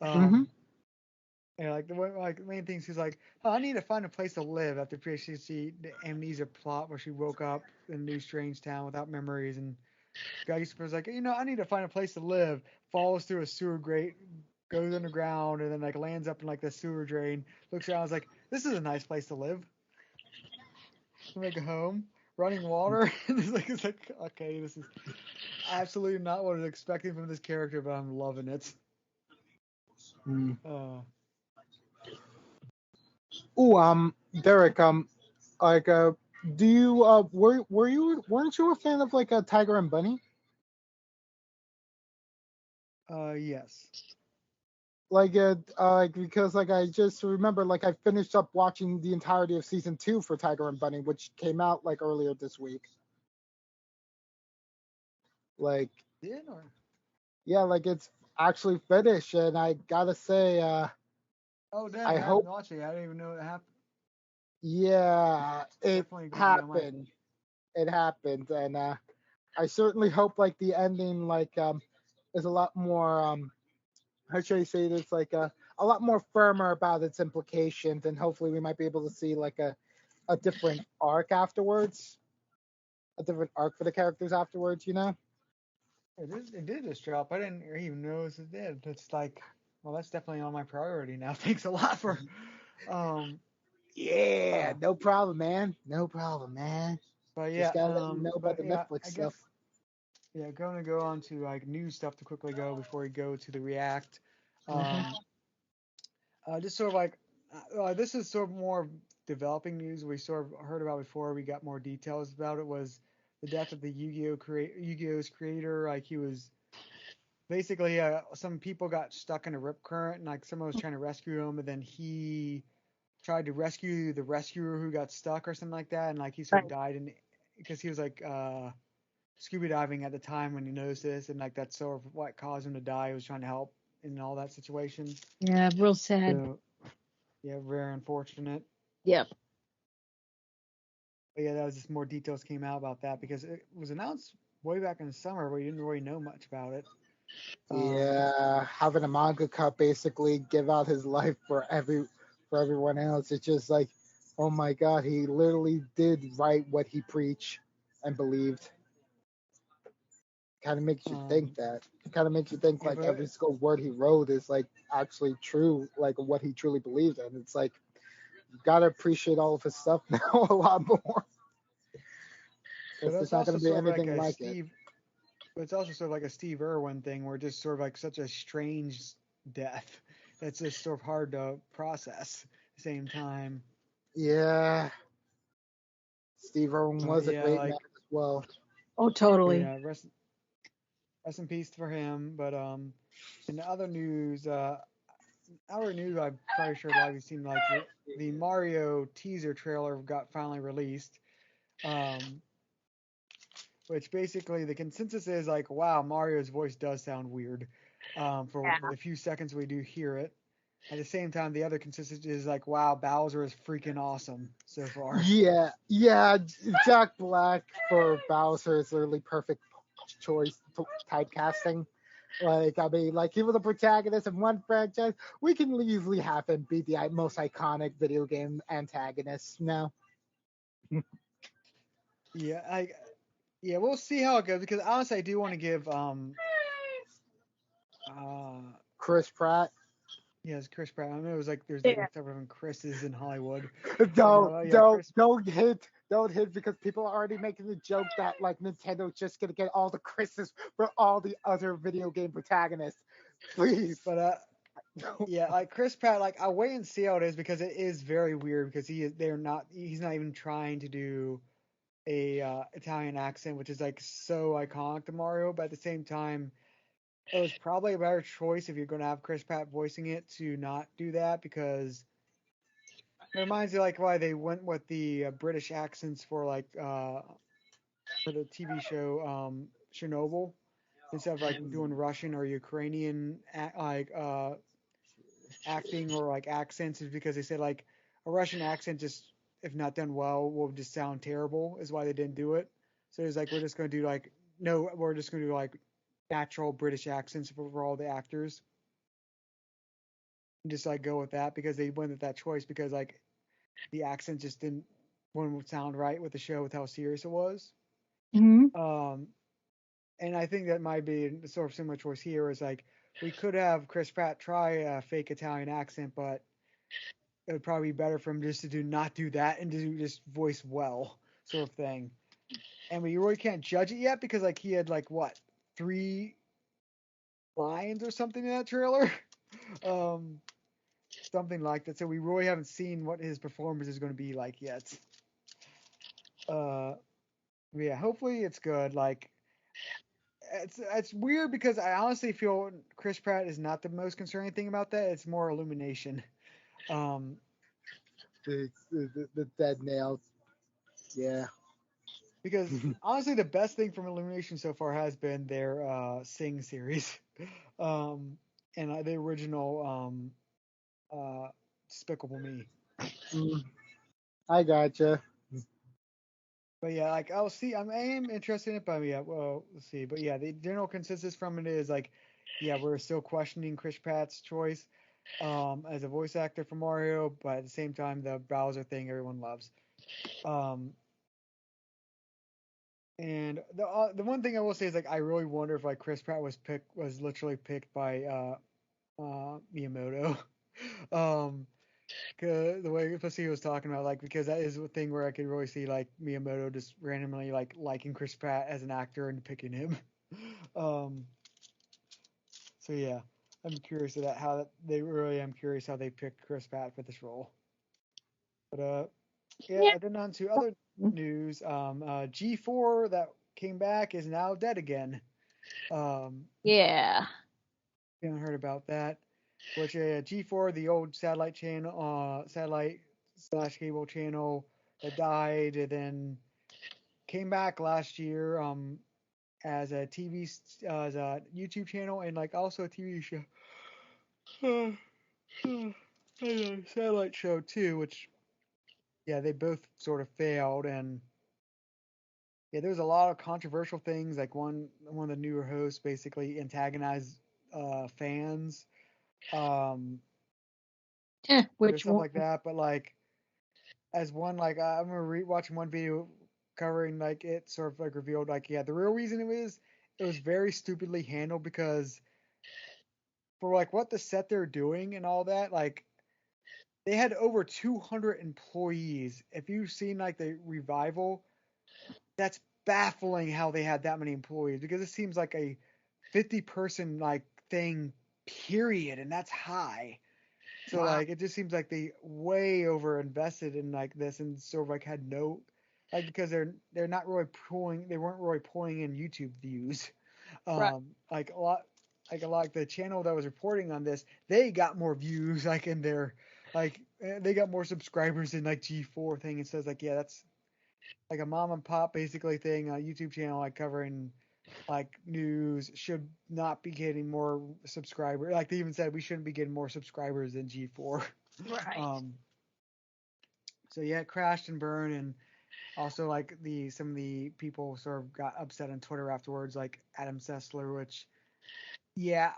Yeah, like the main thing, she's like, oh, I need to find a place to live after she see the amnesia plot where she woke up in a new strange town without memories, and guy was like, I need to find a place to live. Falls through a sewer grate, goes underground, and then like lands up in like the sewer drain. Looks around, is like, this is a nice place to live. Make a home, running water. it's like, okay, this is absolutely not what I was expecting from this character, but I'm loving it. Derek, like, do you weren't you a fan of like a Tiger and Bunny? Yes. because I just remember I finished up watching the entirety of season 2 for Tiger and Bunny, which came out earlier this week. Did or? Yeah, it's actually finished, and I gotta say, Oh, damn! I I hope. haven't watched it. I didn't even know it happened. Yeah, it Definitely gonna be on my. happened. It happened, and I certainly hope the ending is a lot more how should I say this a lot more firmer about its implications, and hopefully we might be able to see a different arc afterwards, a different arc for the characters afterwards. It did just drop. I didn't even notice it did. It's well, that's definitely on my priority now. Thanks a lot for. Yeah, no problem, man. No problem, man. But Just yeah, gotta let you know about the Netflix I stuff. guess going to go on to news stuff to quickly go before we go to the React. Just sort of this is sort of more developing news we sort of heard about before. We got more details about it. Was the death of the Yu-Gi-Oh's creator? He was basically some people got stuck in a rip current, and someone was trying to rescue him, and then he tried to rescue the rescuer who got stuck or something like that, and he sort of died, and because he was scuba diving at the time when he noticed this, and that's sort of what caused him to die. He was trying to help in all that situation. Yeah, real sad. So, yeah, very unfortunate. Yep. But yeah, that was just more details came out about that because it was announced way back in the summer, but you didn't really know much about it. Yeah, having a mangaka basically give out his life for everyone else. It's just oh my god, he literally did write what he preached and believed. Kind of makes you think that. It kind of makes you think every single word he wrote is actually true, what he truly believed in. It's you gotta appreciate all of his stuff now a lot more. It's not gonna be anything like it. But it's also sort of like a Steve Irwin thing, where just sort of such a strange death that's just sort of hard to process at the same time. Yeah. Steve Irwin was a great man as well. Oh, totally. Yeah, rest in peace for him. But in the other news, I'm pretty sure a lot of you seen the Mario teaser trailer got finally released. Which basically the consensus is wow, Mario's voice does sound weird. For the few seconds we do hear it. At the same time, the other consensus is wow, Bowser is freaking awesome so far. Yeah, Jack Black for Bowser is literally perfect choice typecasting. He was a protagonist in one franchise. We can easily have him be the most iconic video game antagonist now. Yeah, we'll see how it goes because honestly, I do want to give Chris Pratt. Yes, Chris Pratt. I know it was there's several Chris's in Hollywood. Don't hit because people are already making the joke that Nintendo's just gonna get all the Chris's for all the other video game protagonists. Please. But yeah, Chris Pratt, I'll wait and see how it is because it is very weird because he's not even trying to do a Italian accent, which is so iconic to Mario, but at the same time it was probably a better choice if you're going to have Chris Pratt voicing it to not do that because it reminds me why they went with the British accents for the TV show Chernobyl instead of doing Russian or Ukrainian acting or accents is because they said a Russian accent just if not done well will just sound terrible is why they didn't do it. So it's we're just going to do no, we're just going to do natural British accents for all the actors. And just go with that because they went with that choice because the accent just wouldn't sound right with the show with how serious it was. Mm-hmm. And I think that might be a sort of similar choice here is we could have Chris Pratt try a fake Italian accent, but it would probably be better for him just to not do that and to just voice well sort of thing. And we really can't judge it yet because he had what 3 lines or something in that trailer. Something like that. So we really haven't seen what his performance is going to be like yet. Yeah, hopefully it's good. it's weird because I honestly feel Chris Pratt is not the most concerning thing about that. It's more Illumination. The dead nails. Yeah. Because honestly, the best thing from Illumination so far has been their Sing series, and the original Despicable Me. I gotcha. But yeah, like I am interested in it, but yeah, well, let's see. But yeah, the general consensus from it is like, yeah, we're still questioning Chris Pratt's choice as a voice actor for Mario, but at the same time, the Bowser thing everyone loves. And the one thing I will say is like I really wonder if like Chris Pratt was literally picked by Miyamoto. Cause the way he was talking about like because that is a thing where I could really see like Miyamoto just randomly like liking Chris Pratt as an actor and picking him. So yeah, I'm curious of that I'm curious how they picked Chris Pratt for this role. But yeah, and then on to other news. G4 that came back is now dead again. Yeah. You haven't heard about that. Which G4, the old satellite channel, satellite/cable channel that died, and then came back last year as a as a YouTube channel and like also a TV show, a satellite show too. Which yeah, they both sort of failed, and yeah, there was a lot of controversial things. Like one of the newer hosts basically antagonized fans. Which Stuff one? like that, but like as one like I remember watching one video covering like it sort of like revealed like yeah the real reason it was very stupidly handled because for like what the set they're doing and all that like they had over 200 employees. If you've seen like the revival, that's baffling how they had that many employees because it seems like a 50-person like thing period and that's high. So like it just seems like they way over invested in like this and sort of like had no like because they weren't really pulling in YouTube views. Right. Like a lot like the channel that was reporting on this, they got more views like in their like they got more subscribers than like G4 thing. It says like yeah that's like a mom and pop basically thing, a YouTube channel like covering like news should not be getting more subscribers. Like they even said we shouldn't be getting more subscribers than G4. Right. So yeah, it crashed and burned, and also like some of the people sort of got upset on Twitter afterwards, like Adam Sessler, which yeah,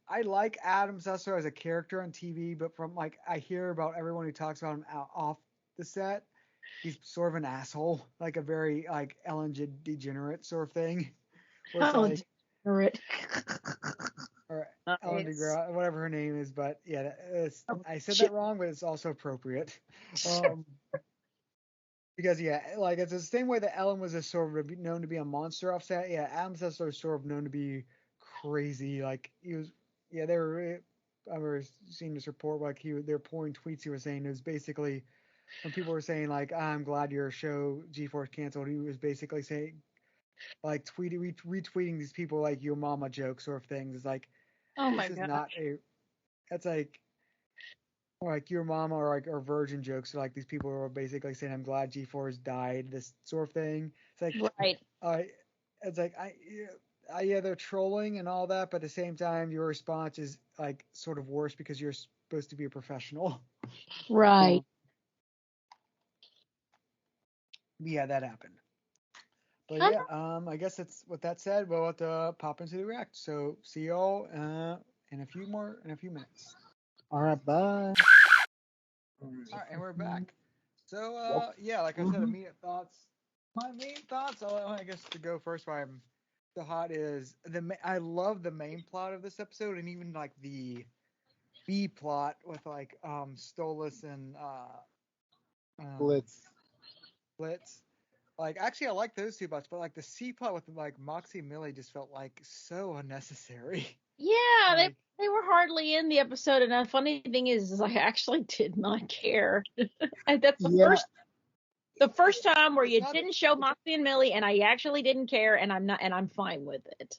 I like Adam Sessler as a character on TV, but from like I hear about everyone who talks about him off the set, he's sort of an asshole, like a very like Ellen DeGenerate sort of thing. Where it's like, degenerate. or Nice. Ellen DeGeneres, whatever her name is, but yeah, I said Shit. that wrong, but it's also appropriate. Because yeah, like it's the same way that Ellen was a sort of known to be a monster offset. Yeah, Adam Sessler is sort of known to be crazy. Like he was, yeah, they were. I remember seeing this report like they were pulling tweets he was saying. It was basically when people were saying like I'm glad your show G4 canceled. He was basically saying like retweeting these people like your mama jokes sort of things. It's like Oh my this is god. not a. That's like. Or like your mama or like or virgin jokes. So like these people are basically saying, "I'm glad G4 has died." This sort of thing. It's like, Right. it's like yeah, they're trolling and all that, but at the same time, your response is like sort of worse because you're supposed to be a professional. Right. Yeah, that happened. But yeah, I guess that's with that said, we'll have to pop into the react. So see y'all in a few minutes. All right, bye. All right, and we're back. So yeah, like I said, immediate thoughts. My main thoughts, I guess to go first, why I'm so hot is I love the main plot of this episode, and even like the B plot with like Stolas and Blitz. Like actually, I like those two plots, but like the C plot with like Moxie and Millie just felt like so unnecessary. Yeah, Like, they were hardly in the episode, and the funny thing is I actually did not care. And that's the first time where you didn't show Moxie and Millie, and I actually didn't care, and I'm fine with it.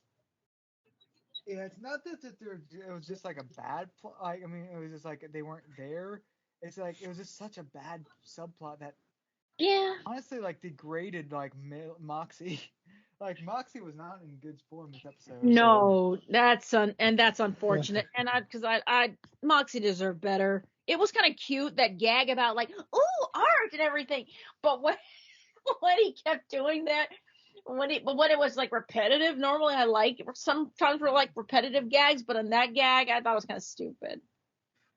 Yeah, it's not that it was just like a bad plot. Like, I mean, it was just like they weren't there. It's like it was just such a bad subplot that Yeah. honestly like degraded like Moxie. Like Moxie was not in good form this episode. No, that's unfortunate. And I Moxie deserved better. It was kind of cute, that gag about like, ooh, art and everything. But when when he kept doing that, when it was like repetitive, normally I like sometimes we're like repetitive gags, but in that gag I thought it was kind of stupid.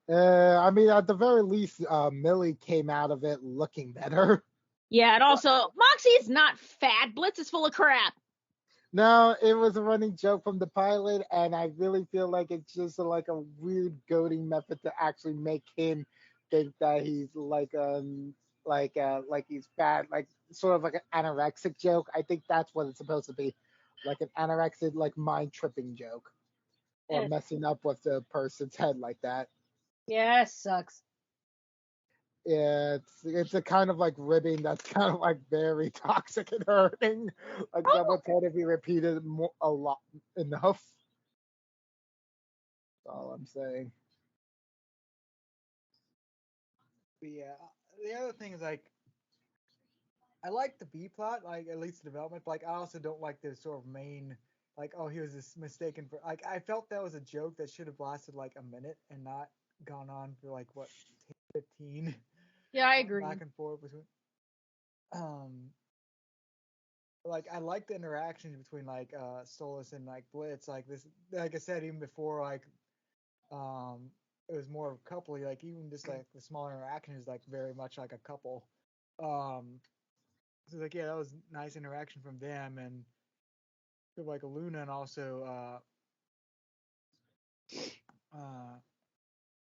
I mean, at the very least, Millie came out of it looking better. Yeah, and also Moxie is not fat. Blitz is full of crap. No, it was a running joke from the pilot, and I really feel like it's just like a weird goading method to actually make him think that he's like he's fat, like sort of like an anorexic joke. I think that's what it's supposed to be, like an anorexic, like mind tripping joke, or Eh, messing up with the person's head like that. Yeah, it sucks. Yeah, it's a kind of like ribbing that's kind of like very toxic and hurting. Like someone's head if you repeat it a lot enough. That's all I'm saying. But yeah, the other thing is like I like the B plot, like at least the development. But, like I also don't like the sort of main, like he was this mistaken for. Like I felt that was a joke that should have lasted like a minute and not gone on for like what 15 Yeah, I agree. back and forth between. Um, like I like the interactions between like Solus and like Blitz. Like this, like I said even before, like um, it was more coupley. Like even just like the small interaction is like very much like a couple. Um, so like yeah, that was nice interaction from them and like Luna and also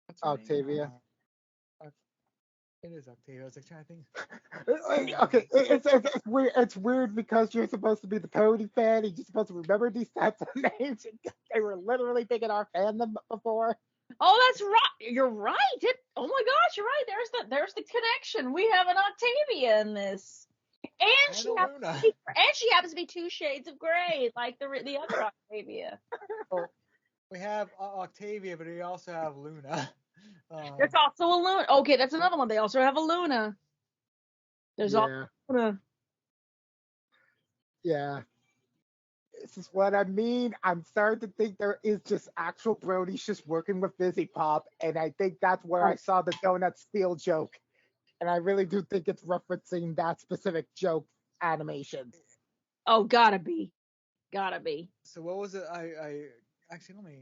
what's her name? Octavia. It is Octavia. I was like trying to think. Okay, it's weird. It's weird because you're supposed to be the Pony fan, and you're supposed to remember these types of names. They were literally thinking our fandom before. Oh, that's right. You're right. Oh my gosh, you're right. There's the connection. We have an Octavia in this, and And she a happens Luna. she happens to be 2 shades of gray, like the other Octavia. Well, we have Octavia, but we also have Luna. There's also a Luna. Okay, that's another one. They also have a Luna. There's also Yeah, a Luna. yeah. This is what I mean. I'm starting to think there is just actual Brody's just working with Busy Pop, and I think that's where I Oh, saw the donut steal joke. And I really do think it's referencing that specific joke animation. oh, gotta be. So what was it? I actually let me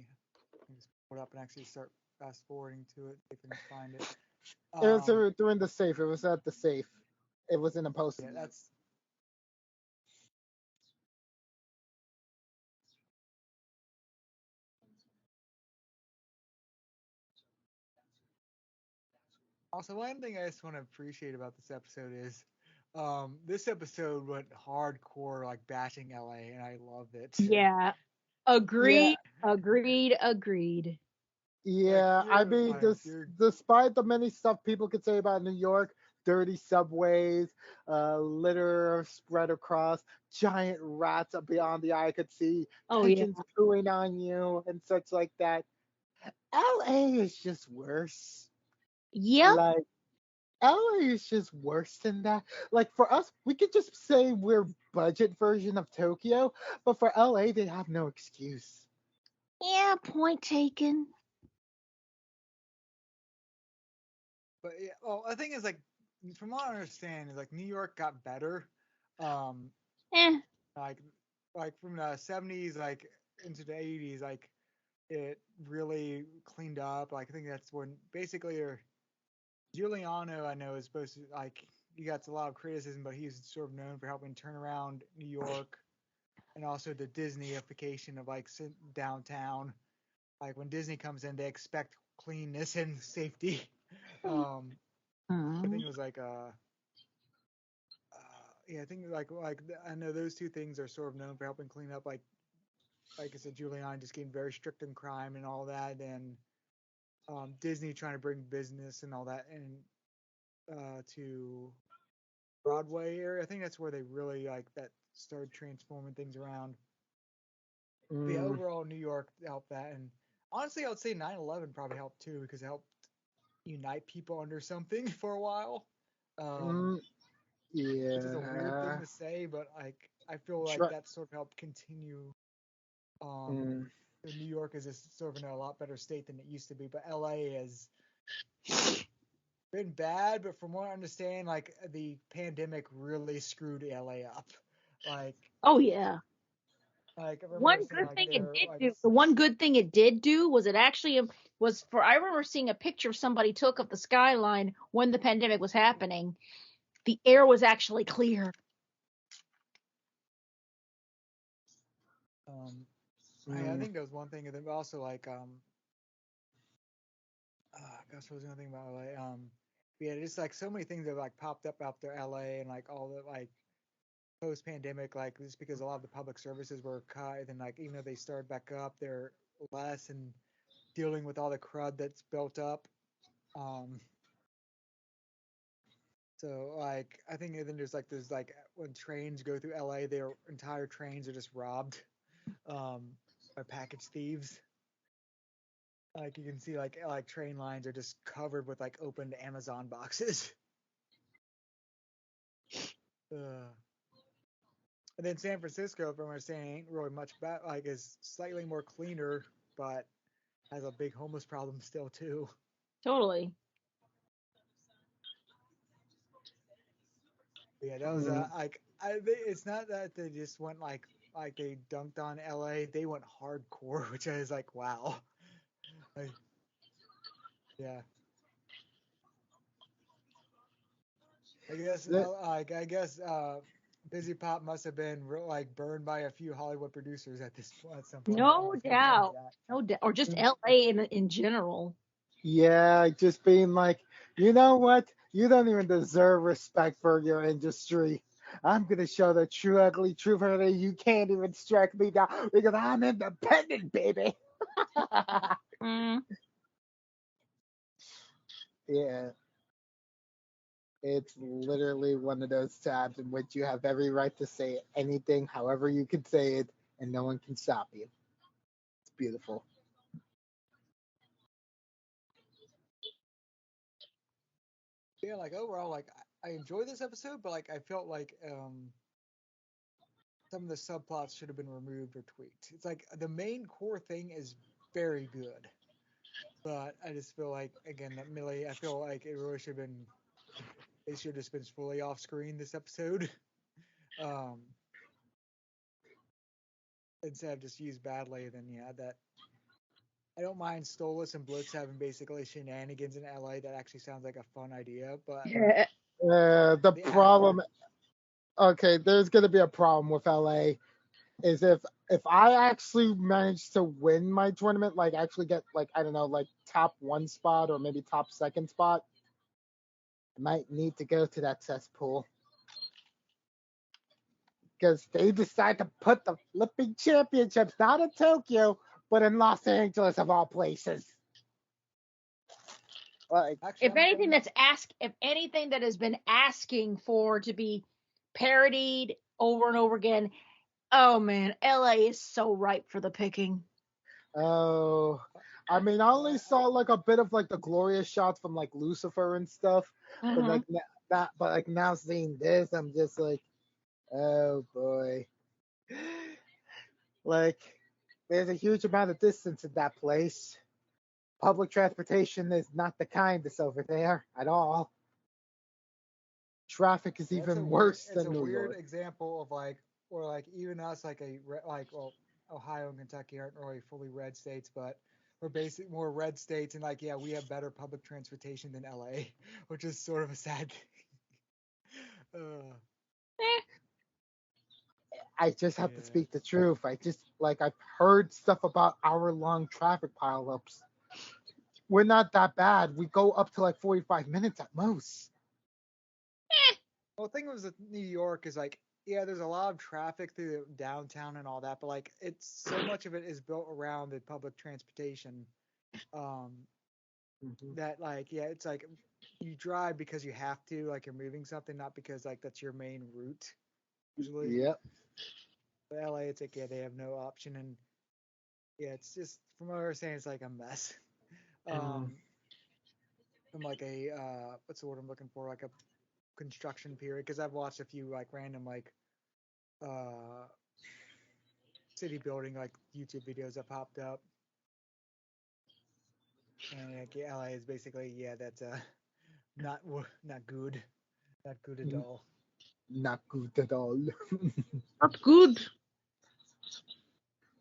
just pull it up and actually start fast forwarding to it if I can find it. It was Um, during the safe. It was at the safe. It was in a post. yeah, that's also one thing I just want to appreciate about this episode is this episode went hardcore like bashing LA and I loved it. Yeah. Yeah, Agreed. Like yeah. I you're mean, like you're despite the many stuff people could say about New York, dirty subways, litter spread across, giant rats up beyond the eye could see, Oh yeah. pigeons pooing on you, and such like that. LA is just worse. Yep. Like LA is just worse than that. Like for us, we could just say we're budget version of Tokyo, but for LA, they have no excuse. Yeah, point taken. but yeah, well the thing is like from what I understand is like New York got better. Um Eh. like from the 70s like into the 80s like it really cleaned up. Like I think that's when basically Giuliano I know is supposed to like he got a lot of criticism, but he's sort of known for helping turn around New York and also the Disneyification of like downtown. Like when Disney comes in, they expect cleanness and safety. Um, I think it was like yeah, I think like I know those two things are sort of known for helping clean up like I said, Giuliani just getting very strict on crime and all that, and Disney trying to bring business and all that and to Broadway area. I think that's where they really like that started transforming things around. But yeah, overall, New York helped that. And honestly, I would say 9/11 probably helped too because it helped unite people under something for a while. Yeah. Which is a weird thing to say, but like I feel like that sort of helped continue. New York is just sort of in a lot better state than it used to be, but LA has been bad. But from what I understand, like the pandemic really screwed LA up. Like, oh yeah. like I remember One seeing good like thing their it did like do, the one good thing it did do was it actually was for, I remember seeing a picture somebody took of the skyline when the pandemic was happening. The air was actually clear. I think that was one thing, and then also like gosh, what was the other thing about LA? Yeah, just like so many things that like popped up after LA and like all the like post pandemic, like just because a lot of the public services were cut, and like even though they started back up, they're less and dealing with all the crud that's built up. So like I think then there's like when trains go through LA, their entire trains are just robbed by package thieves. Like you can see like train lines are just covered with like opened Amazon boxes. And then San Francisco, from what I'm saying, ain't really much bad. Like is slightly more cleaner, but has a big homeless problem still too. Totally. But yeah, that was like it's not that they just went like they dunked on LA. They went hardcore, which I was like, wow. Like, yeah. I guess Busy Pop must have been like burned by a few Hollywood producers at this point at some point. No doubt. No doubt. Or just LA in general. Yeah, just being like, you know what? You don't even deserve respect for your industry. I'm gonna show the true ugly truth of it. You can't even strike me down because I'm independent, baby. Yeah, it's literally one of those times in which you have every right to say anything, however you can say it, and no one can stop you. It's beautiful. Yeah, like overall, like I enjoyed this episode, but like I felt like some of the subplots should have been removed or tweaked. It's like the main core thing is very good, but I just feel like again that Millie, I feel like it really should have been. They should have just been fully off screen this episode, um, instead of just used badly. Then yeah, that I don't mind Stolas and Blitz having basically shenanigans in LA. That actually sounds like a fun idea, but Yeah. The problem, okay, there's gonna be a problem with LA. Is if I actually manage to win my tournament, like actually get like I don't know, like top one spot or maybe top second spot, I might need to go to that cesspool because they decide to put the flipping championships not in Tokyo but in Los Angeles of all places. Like, actually, if anything that has been asking for to be parodied over and over again, oh man, LA is so ripe for the picking. oh, I mean, I only saw like a bit of like the glorious shots from like Lucifer and stuff, but like that, but like now seeing this, I'm just like, oh boy, like there's a huge amount of distance in that place. Public transportation is not the kindest over there at all. Traffic is even worse than New York. It's a weird example of like, or like even us, like well, Ohio and Kentucky aren't really fully red states, but we're basic more red states, and like yeah, we have better public transportation than LA, which is sort of a sad thing. I just have to speak the truth. I just like I've heard stuff about hour-long traffic pileups. We're not that bad. We go up to like 45 minutes at most. Well, the thing was with New York is like, yeah, there's a lot of traffic through downtown and all that, but like, it's so much of it is built around the public transportation, that like, yeah, it's like you drive because you have to, like you're moving something, not because like that's your main route usually. Yep. But LA, it's like yeah, they have no option, and Yeah, it's just from what I was saying, it's like a mess. Mm. From like a what's the word I'm looking for? Like a construction period, because I've watched a few like random like uh city building like YouTube videos that popped up, and like yeah, LA is basically that's not good, not good at Mm, all. not good at all. Not good.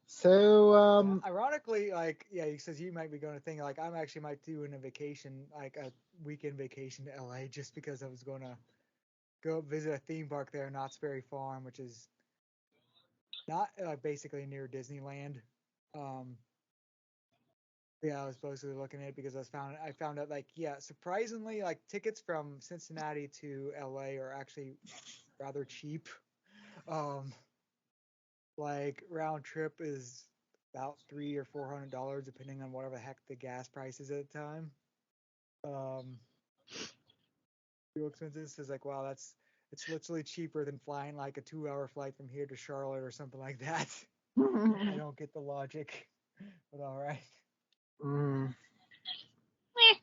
So, Yeah, ironically, like he says you might be going to think like I'm actually might do in a vacation, like a weekend vacation to LA, just because I was going to go visit a theme park there, Knott's Berry Farm, which is not basically near Disneyland. Um, yeah, I was supposedly looking at it because I found out like surprisingly like tickets from Cincinnati to LA are actually rather cheap. Um, like round trip is about $300 or $400 depending on whatever the heck the gas price is at the time. Um, Fuel expenses is like wow, it's literally cheaper than flying like a 2 hour flight from here to Charlotte or something like that. I don't get the logic, but all right. mm, Eh.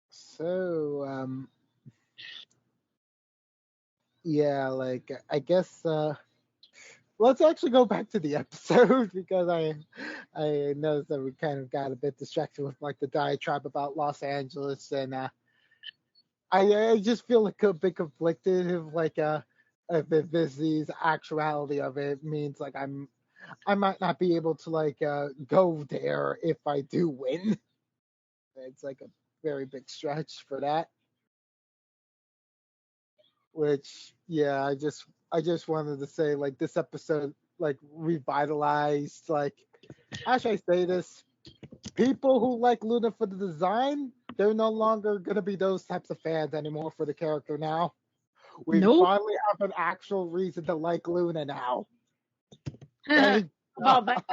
so yeah, like I guess let's actually go back to the episode because I noticed that we kind of got a bit distracted with like the diatribe about Los Angeles, and I just feel like a bit conflicted of like if this is actuality of it means like I might not be able to like go there if I do win. It's like a very big stretch for that. Which yeah, I just wanted to say like this episode like revitalized like how should I say this? People who like Luna for the design, they're no longer gonna be those types of fans anymore for the character now. We Nope. finally have an actual reason to like Luna now. How Thank about God. that?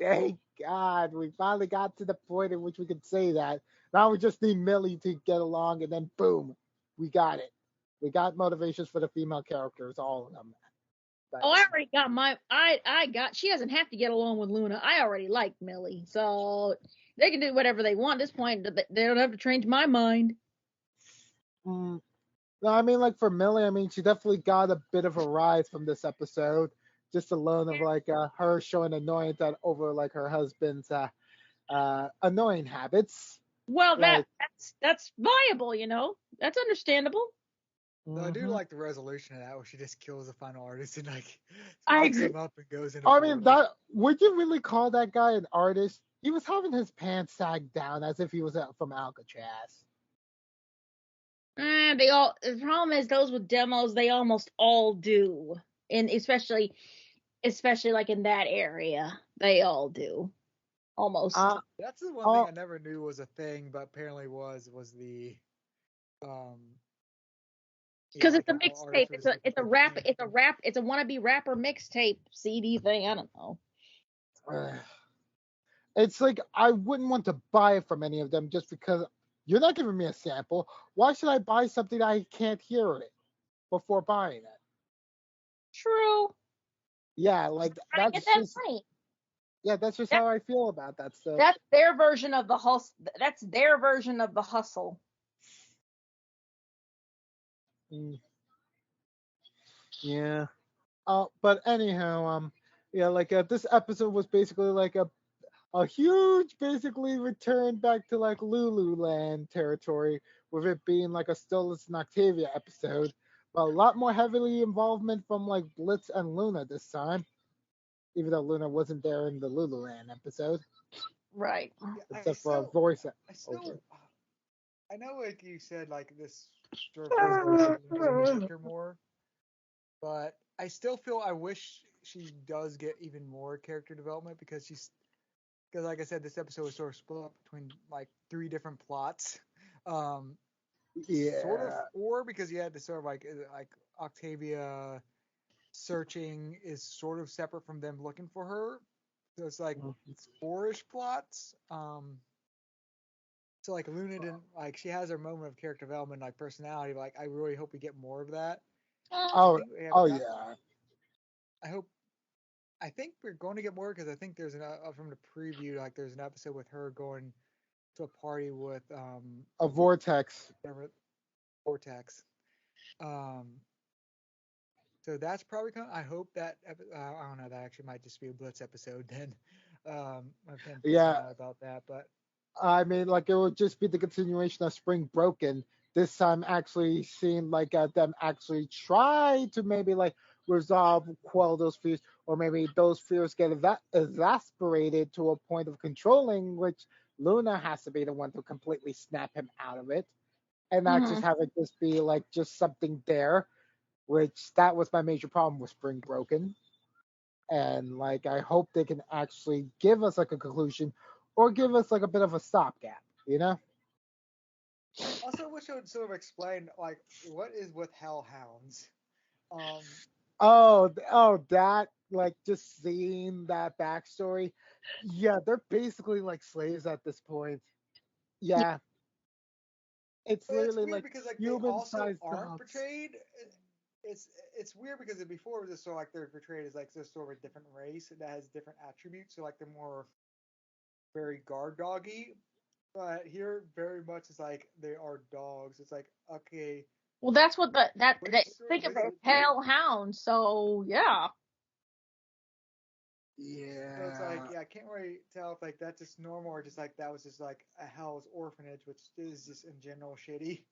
Thank God. We finally got to the point in which we can say that. Now we just need Millie to get along, and then boom, we got it. We got motivations for the female characters, all of them. But Oh, I already got I got. She doesn't have to get along with Luna. I already like Millie, so they can do whatever they want at this point. They don't have to change my mind. mm, no, I mean, like for Millie, I mean, she definitely got a bit of a rise from this episode, just alone of like her showing annoyance at over like her husband's annoying habits. Well, Like, that's viable, you know. That's understandable. So I do mhm. like the resolution of that, where she just kills the final artist and like I picks agree. him up and goes into I mean, Florida. that would you really call that guy an artist? He was having his pants sagged down as if he was from Alcatraz. They all. The problem is those with demos, they almost all do, and especially like in that area, they all do almost. Uh, That's the one thing oh, I never knew was a thing, but apparently was the um Because it's like a an mixtape. artist was just looking for the thing. It's a wannabe rapper mixtape CD thing. I don't know. it's like I wouldn't want to buy it from any of them just because you're not giving me a sample. Why should I buy something I can't hear it before buying it? True. Yeah, like Trying to get that money. that's just That how I feel about that stuff. that's their version of the hustle. That's their version of the hustle. Mm, yeah. But anyhow, yeah, like this episode was basically like a huge basically return back to like Lululand territory, with it being like a Stillus and Octavia episode, but a lot more heavily involvement from like Blitz and Luna this time, even though Luna wasn't there in the Lululand episode, Right. Yeah, except for a voice I over. still, I know like you said like this sort of goes to show the character more, but I still feel I wish she does get even more character development because like I said, this episode was sort of split up between like three different plots. Um, Sort of Yeah. four because you had to sort of like Octavia searching is sort of separate from them looking for her. So it's four-ish plots. So like Luna didn't like she has her moment of character development, like personality. But, like I really hope we get more of that, which I Oh, think we haven't oh got. yeah. I hope I think we're going to get more because I think there's from the preview, like there's an episode with her going to a party with A vortex. Vortex. So that's probably coming. I hope that I don't know. That actually might just be a Blitz episode then. I've been thinking about that, but I mean, like it would just be the continuation of Spring Broken. This time, actually seeing like them actually try to maybe like resolve, quell those fears, or maybe those fears get exasperated to a point of controlling, which Luna has to be the one to completely snap him out of it, and not just have it just be like just something there. Which that was my major problem with Spring Broken. And like I hope they can actually give us like a conclusion or give us like a bit of a stopgap, you know? Also wish I would sort of explain like what is with hellhounds. That like just seeing that backstory. Yeah, they're basically like slaves at this point. Yeah. It's literally weird like because like they human also sized aren't dogs. portrayed. It's weird because before it was just sort of like they're portrayed as like this sort of a different race that has different attributes. So like they're more very guard doggy, but here very much is like they are dogs. It's like okay. Well, that's what think of it as hellhound. So yeah. Yeah. So it's like I can't really tell if like that's just normal or just like that was just like a hell's orphanage, which is just in general shitty.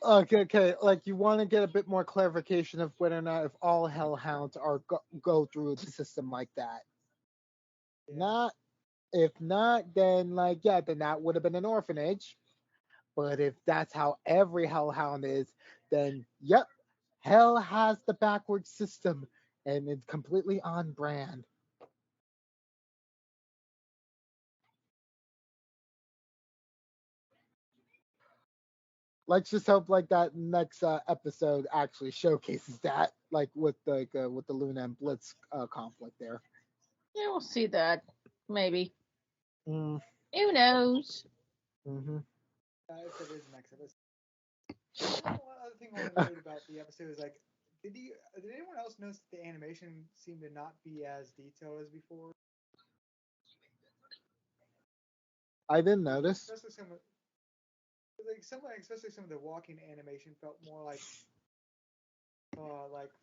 Okay. Like you want to get a bit more clarification of whether or not if all hellhounds are go through the system like that. Yeah. If not, then like then that would have been an orphanage. But if that's how every hellhound is, then yep, hell has the backward system, and it's completely on brand. Let's just hope like that next episode actually showcases that, like with the Luna and Blitz conflict there. Yeah, we'll see that maybe. Who knows? If it is next episode. One other thing I noted about the episode is like, did anyone else notice that the animation seemed to not be as detailed as before? I didn't notice. Especially some of the walking animation felt more like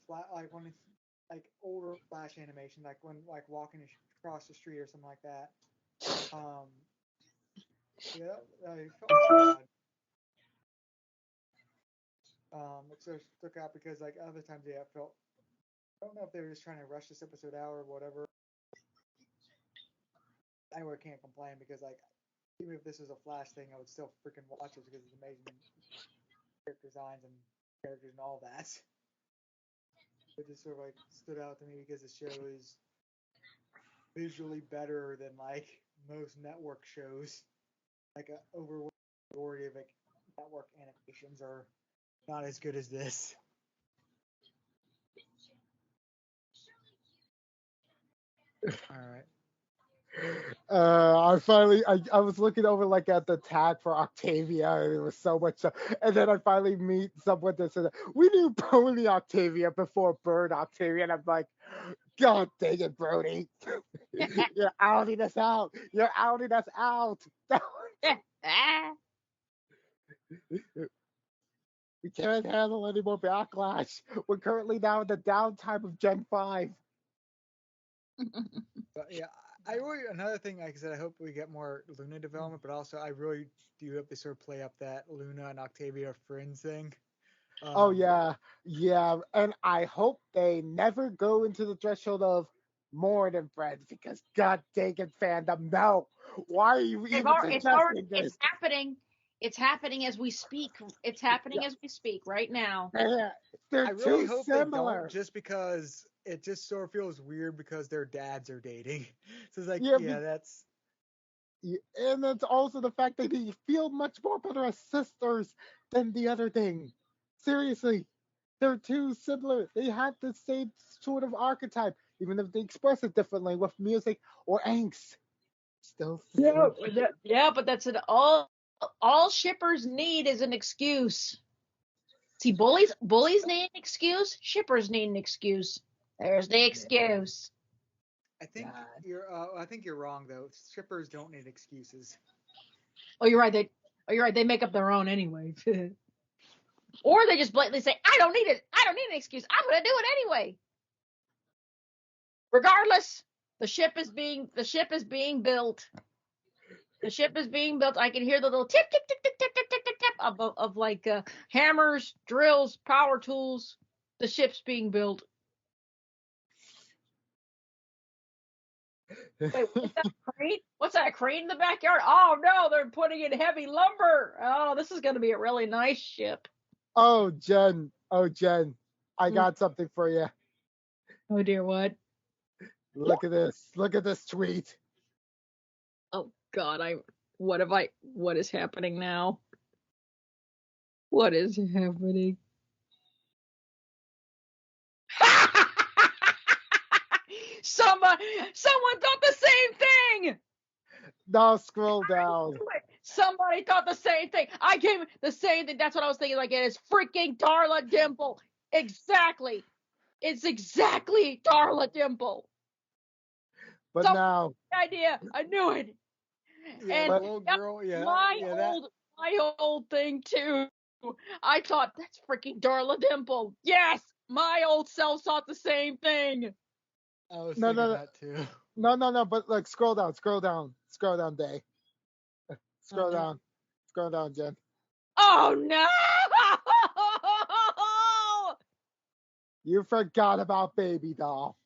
flat, like when it's like older Flash animation, like when like walking across the street or something like that. It felt odd. It sort of stuck out because like other times, it felt. I don't know if they were just trying to rush this episode out or whatever. I really can't complain because like even if this was a Flash thing, I would still freaking watch it because it's amazing character designs and characters and all that. It just sort of like stood out to me because the show is visually better than like most network shows. Like an overwhelming majority of like network animations are not as good as this. All right. I was looking over like at the tag for Octavia, and it was so much and then I finally meet someone that said we knew Pony Octavia before Bird Octavia, and I'm like, God dang it, Brody. You're outing us out. You're outing us out. We can't handle any more backlash. We're currently now in the downtime of Gen 5. But yeah, another thing, like I said, I hope we get more Luna development, but also I really do hope they sort of play up that Luna and Octavia are friends thing. Yeah, and I hope they never go into the threshold of more than friends, because God dang it, fandom, no. Why are you even suggesting this? It's happening. It's happening as we speak. It's happening as we speak right now. They're I really too hope similar. they don't, just because it just sort of feels weird because their dads are dating. So it's like, that's. And it's also the fact that they feel much more better as sisters than the other thing. Seriously, they're too similar. They have the same sort of archetype, even if they express it differently with music or angst. Still, but that's it. All shippers need is an excuse. See, bullies need an excuse. Shippers need an excuse. There's the excuse. I think you're wrong though. Shippers don't need excuses. Oh, you're right. They make up their own anyway. Or they just blatantly say, I don't need it. I don't need an excuse. I'm going to do it anyway. Regardless, the ship is being built. The ship is being built. I can hear the little tip, tip, tip, tip, tip, tip, tip, tip, tip of like hammers, drills, power tools. The ship's being built. Wait, what's that crane? What's that crane in the backyard? Oh no, they're putting in heavy lumber. Oh, this is going to be a really nice ship. Oh, Jen. I got something for you. Oh dear, what? Look at this. Look at this tweet. Oh God, what is happening now? What is happening? Someone thought the same thing. Now scroll down. Somebody thought the same thing. I came the same thing. That's what I was thinking. Like, it is freaking Darla Dimple. Exactly. It's exactly Darla Dimple. But now. Idea. I knew it. Yeah, and little girl, my old thing too. I thought that's freaking Darla Dimple. Yes, my old self thought the same thing. I was thinking that too. No. But like, scroll down, Day. Scroll down, Jen. Oh no! You forgot about Baby Doll.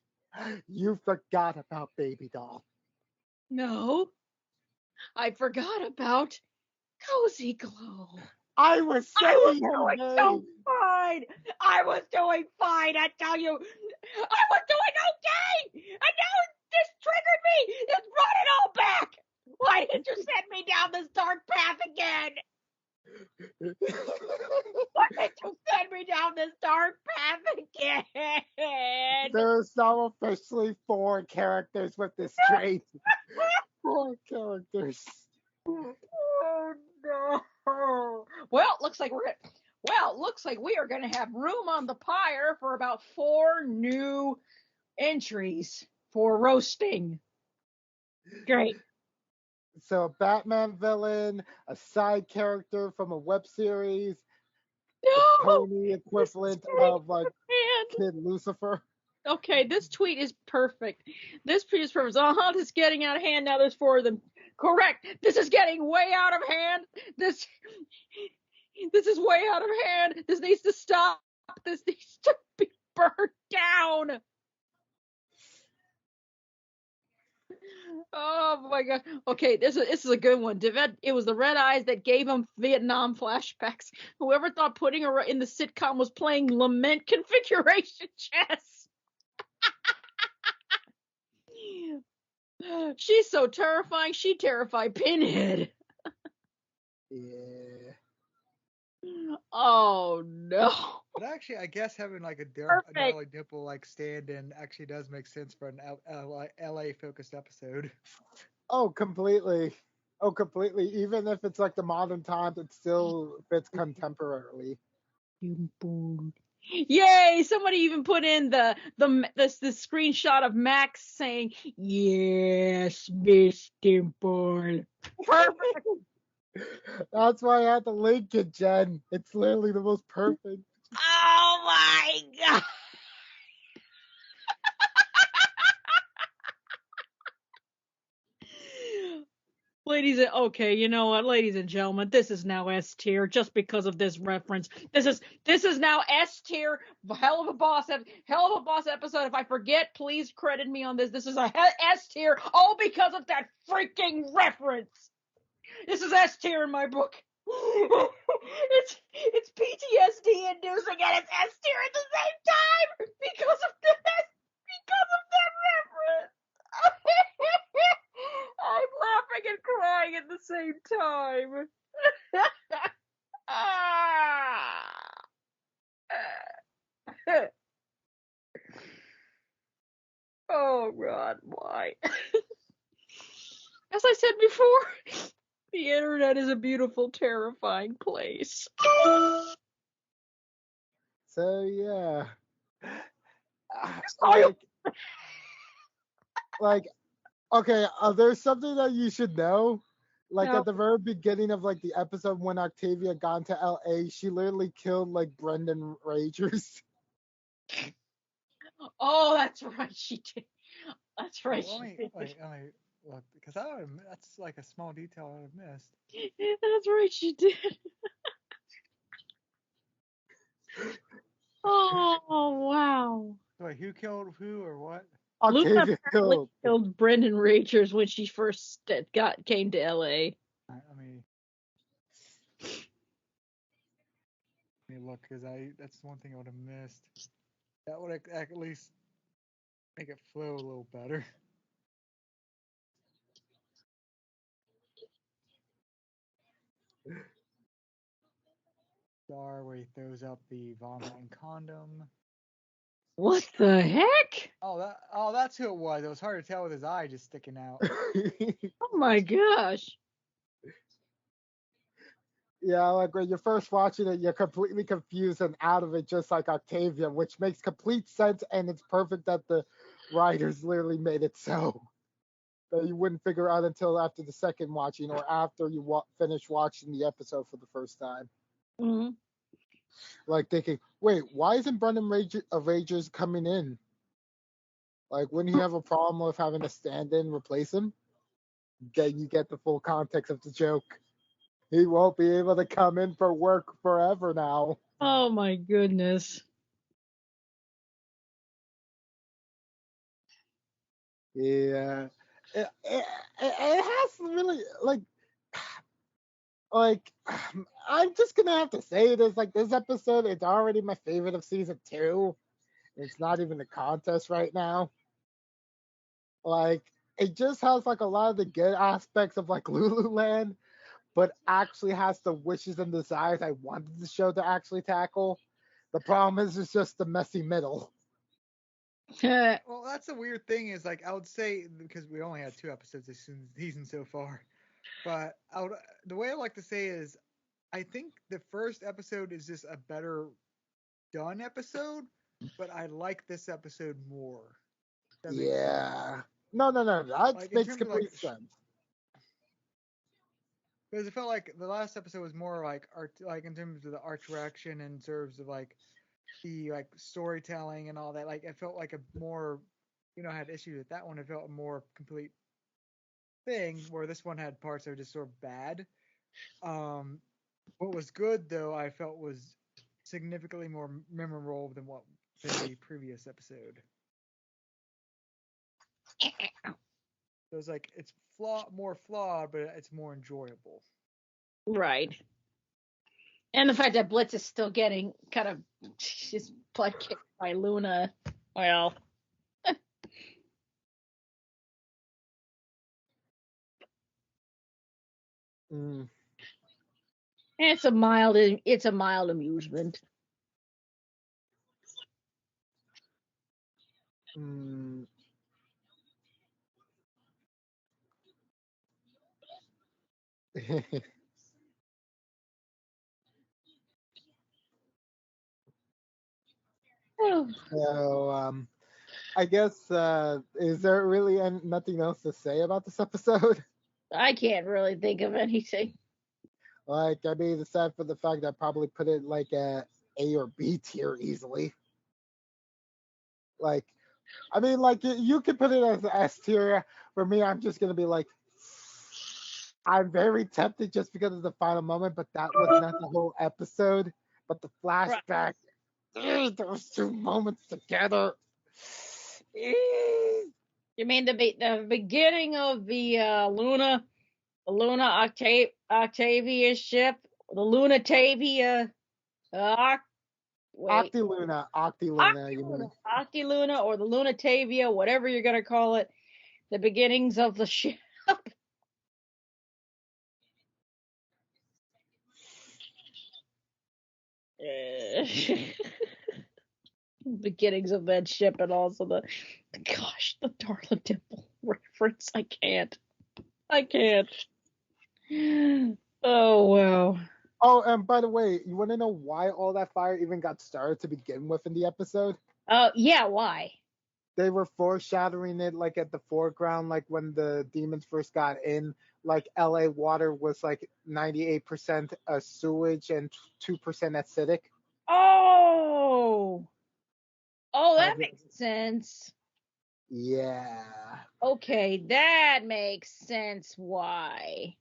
No, I forgot about Cozy Glow. I was doing so fine. I was doing fine, I tell you. I was doing okay. And now this triggered me. It's brought it all back. Why did you send me down this dark path again? Why did you send me down this dark path again? There's now officially 4 characters with this trait. 4 characters. Oh no. Well, looks like we are going to have room on the pyre for about 4 new entries for roasting. Great. So a Batman villain, a side character from a web series, the pony equivalent of like Kid Lucifer. Okay, this tweet is perfect. This tweet is perfect. This is getting out of hand now. There's 4 of them. Correct. This is getting way out of hand. This is way out of hand. This needs to stop. This needs to be burned down. Oh my God. Okay, this is a good one. It was the red eyes that gave him Vietnam flashbacks. Whoever thought putting her in the sitcom was playing lament configuration chess. She's so terrifying. She terrified Pinhead. Yeah. Oh no. But actually, I guess having like a Darla Dimple like stand-in actually does make sense for an LA focused episode. Oh, completely. Even if it's like the modern times, it still fits contemporarily. Yay! Somebody even put in the screenshot of Max saying, "Yes, Miss Dimple." Perfect. That's why I had to link it, Jen. It's literally the most perfect. Oh my God. Okay, you know what, ladies and gentlemen, this is now S tier just because of this reference. This is now S tier. Hell of a boss episode. If I forget, please credit me on this. This is a S tier, all because of that freaking reference. This is S tier in my book. It's PTSD inducing and it's S tier at the same time because of that reference. I'm laughing and crying at the same time. Oh God, why? As I said before, the internet is a beautiful, terrifying place. So yeah. Oh, Like, okay, there's something that you should know. Like no. at the very beginning of like the episode when Octavia got to LA, she literally killed like Brendan Ragers. Oh, that's right, she did. That's right, Well, she did. let me look, because that's like a small detail I would have missed. That's right, she did. Oh, wow. Wait, who killed who or what? Luna Octavia apparently killed. killed Brendan Ragers when she first came to LA. Let me look, because that's one thing I would have missed. That would at least make it flow a little better. Star where he throws up the vomit and condom. What the heck? Oh, that's who it was. It was hard to tell with his eye just sticking out. Oh my gosh. Yeah, like when you're first watching it, you're completely confused and out of it, just like Octavia, which makes complete sense, and it's perfect that the writers literally made it so that you wouldn't figure out until after the second watching or after you finish watching the episode for the first time. Mm-hmm. Like thinking, wait, why isn't Brendan Ragers coming in? Like, wouldn't he have a problem with having a stand-in replace him? Then you get the full context of the joke. He won't be able to come in for work forever now. Oh my goodness. Yeah. It has really, like, I'm just gonna have to say this. Like, this episode, it's already my favorite of season 2. It's not even a contest right now. Like, it just has, like, a lot of the good aspects of, like, Lululand, but actually has the wishes and desires I wanted the show to actually tackle. The problem is it's just the messy middle. Well, that's the weird thing is, like, I would say, because we only had 2 episodes this season so far, but the way I like to say is, I think the first episode is just a better done episode, but I like this episode more. That makes sense. Yeah. No. That Like, makes complete sense. Because it felt like the last episode was more like art, like in terms of the art direction and terms of like the like storytelling and all that. Like it felt like a more, I had issues with that one. It felt a more complete thing, where this one had parts that were just sort of bad. What was good though, I felt was significantly more memorable than the previous episode. So it's like it's more flawed, but it's more enjoyable. Right. And the fact that Blitz is still getting kind of his butt kicked by Luna. Well. It's a mild amusement. So, I guess, is there really nothing else to say about this episode? I can't really think of anything. Like, I mean, aside for the fact that I probably put it like a or B tier easily. Like, I mean, like you could put it as an S tier. For me, I'm just gonna be like, I'm very tempted just because of the final moment, but that was not the whole episode. But the flashback, those 2 moments together. You mean the beginning of the Luna Octavia ship, the Lunatavia, Octiluna, you mean? Octiluna, or the Lunatavia, whatever you're gonna call it, the beginnings of the ship. Beginnings of that ship, and also the Darla Dimple reference. I can't. Oh wow. Oh, and by the way, you want to know why all that fire even got started to begin with in the episode? Yeah, why? They were foreshadowing it like at the foreground, like when the demons first got in, like LA water was like 98% sewage and 2% acidic. Oh, that As it- makes sense. yeah. Okay, that makes sense. Why?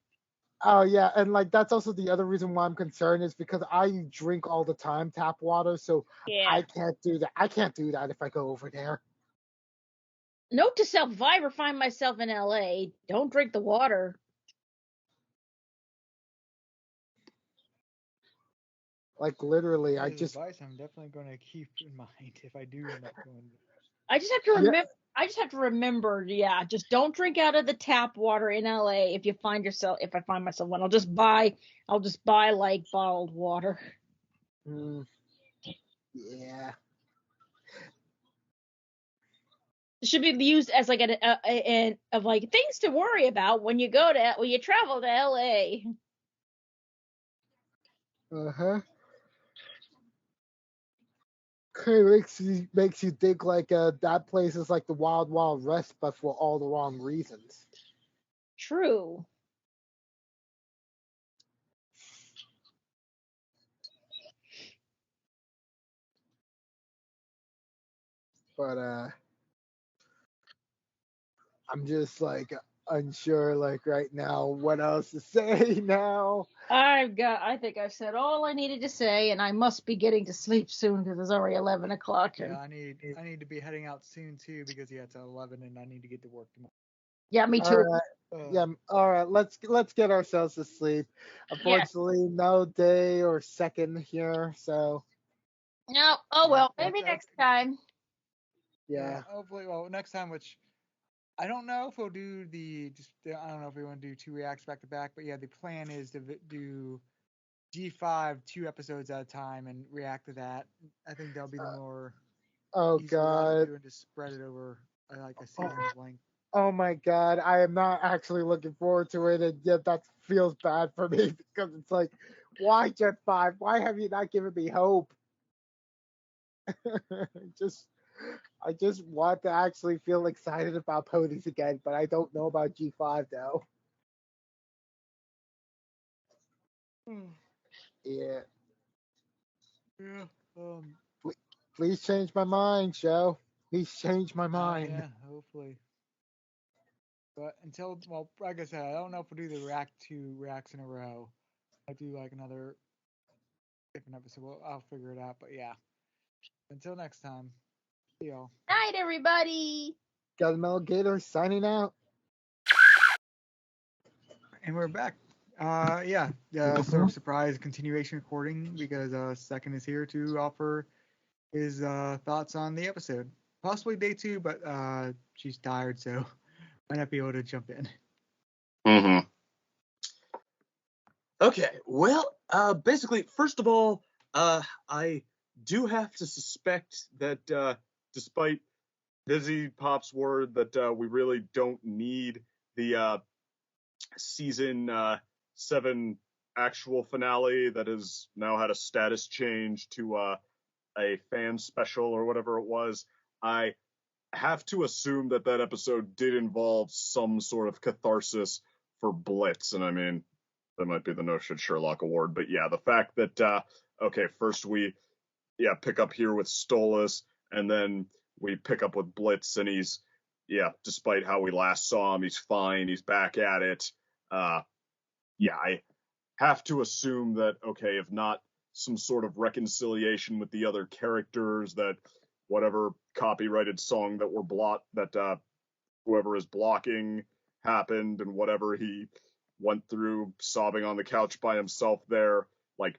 Oh yeah, and like that's also the other reason why I'm concerned is because I drink all the time tap water, so Yeah. I can't do that. I can't do that if I go over there. Note to self: if I ever find myself in LA, don't drink the water. Like literally, I His just advice I'm definitely going to keep in mind if I do end up going. I just have to yeah, remember. I just have to remember. Yeah, just don't drink out of the tap water in LA. If you find yourself, if I find myself one, I'll just buy like bottled water. yeah. It should be used as like of like things to worry about when you travel to LA. Uh-huh. Okay, makes you think like that place is like the Wild Wild West, but for all the wrong reasons. True. But I'm just like unsure like right now what else to say now. I think I've said all I needed to say, and I must be getting to sleep soon because it's already 11 o'clock. Yeah, I need to be heading out soon too because it's 11 and I need to get to work tomorrow. Yeah, me All too. right. Yeah, all right. Let's get ourselves to sleep. Yes. Unfortunately, no day or second here, so No. Oh well. Maybe next time. yeah. Hopefully, well, next time, which I don't know if we'll do I don't know if we want to do 2 reacts back to back, but yeah, the plan is to do G5 2 episodes at a time and react to that. I think that'll be the more Oh easier route to God. do and just spread it over like a season's length. Oh my God, I am not actually looking forward to it, and yet that feels bad for me because it's like, why Jet 5? Why have you not given me hope? just, I just want to actually feel excited about ponies again, but I don't know about G5 though. Yeah, Yeah. please change my mind, show. Please change my mind. Yeah, hopefully. But well, like I said, I don't know if we'll do the react 2 reacts in a row. I do like another different episode. Well, I'll figure it out. But yeah, until next time, see y'all. Night, everybody. Metal Gator signing out. And we're back. Yeah, sort of surprise continuation recording because Second is here to offer his thoughts on the episode. Possibly day 2, but she's tired, so might not be able to jump in. Mm-hmm. Okay, well, basically, first of all, I do have to suspect that despite Busy Pop's word that we really don't need the season 7 actual finale that has now had a status change to a fan special or whatever it was, I have to assume that episode did involve some sort of catharsis for Blitz, and I mean, that might be the No Shit Sherlock Award, but yeah, the fact that okay, first we pick up here with Stolas, and then we pick up with Blitz, and he's despite how we last saw him, he's fine, he's back at it. I have to assume that okay, if not some sort of reconciliation with the other characters, that whatever copyrighted song that whoever is blocking happened, and whatever he went through sobbing on the couch by himself there, like,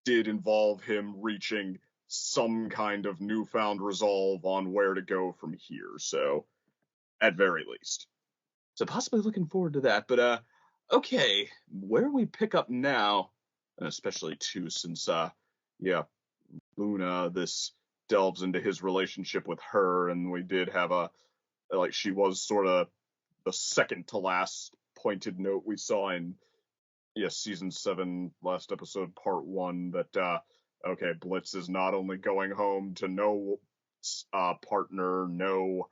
did involve him reaching some kind of newfound resolve on where to go from here. So, at very least. So possibly looking forward to that. But okay, where we pick up now, and especially too, since Luna, this delves into his relationship with her, and we did have she was sort of the second to last pointed note we saw in season 7, last episode, part 1, that, okay, Blitz is not only going home to no partner, no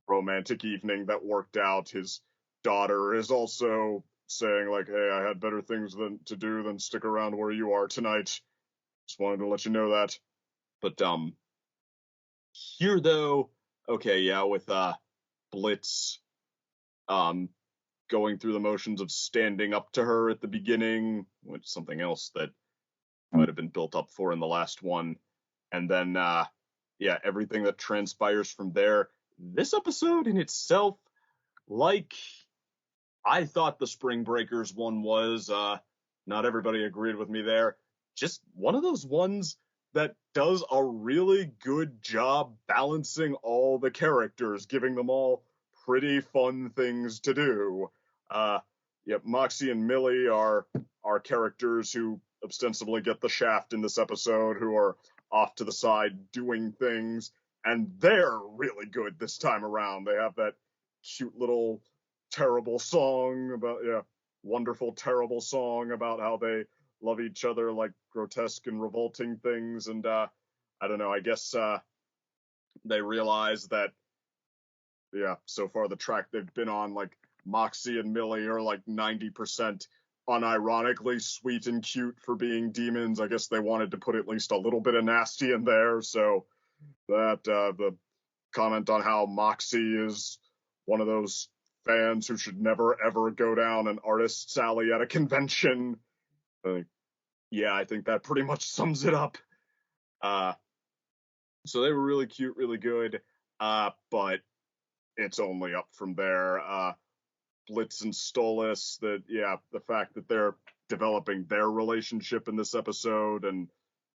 romantic evening that worked out, his daughter is also saying, like, hey, I had better things to do than stick around where you are tonight. Just wanted to let you know that. But, here, though, okay, yeah, with, Blitz, going through the motions of standing up to her at the beginning, which is something else that might have been built up for in the last one. And then, everything that transpires from there. This episode in itself, like I thought the Spring Breakers one was, not everybody agreed with me there. Just one of those ones that does a really good job balancing all the characters, giving them all pretty fun things to do. Moxie and Millie are characters who ostensibly get the shaft in this episode, who are off to the side doing things, and they're really good this time around. They have that cute little terrible song about, wonderful terrible song about how they love each other like grotesque and revolting things, and I don't know, I guess they realize that, so far the track they've been on, like, Moxie and Millie are like 90% unironically sweet and cute for being demons. I guess they wanted to put at least a little bit of nasty in there, so that, the comment on how Moxie is one of those fans who should never ever go down an artist's alley at a convention. I think that pretty much sums it up. So they were really cute, really good, but it's only up from there. Blitz and Stolas, the fact that they're developing their relationship in this episode, and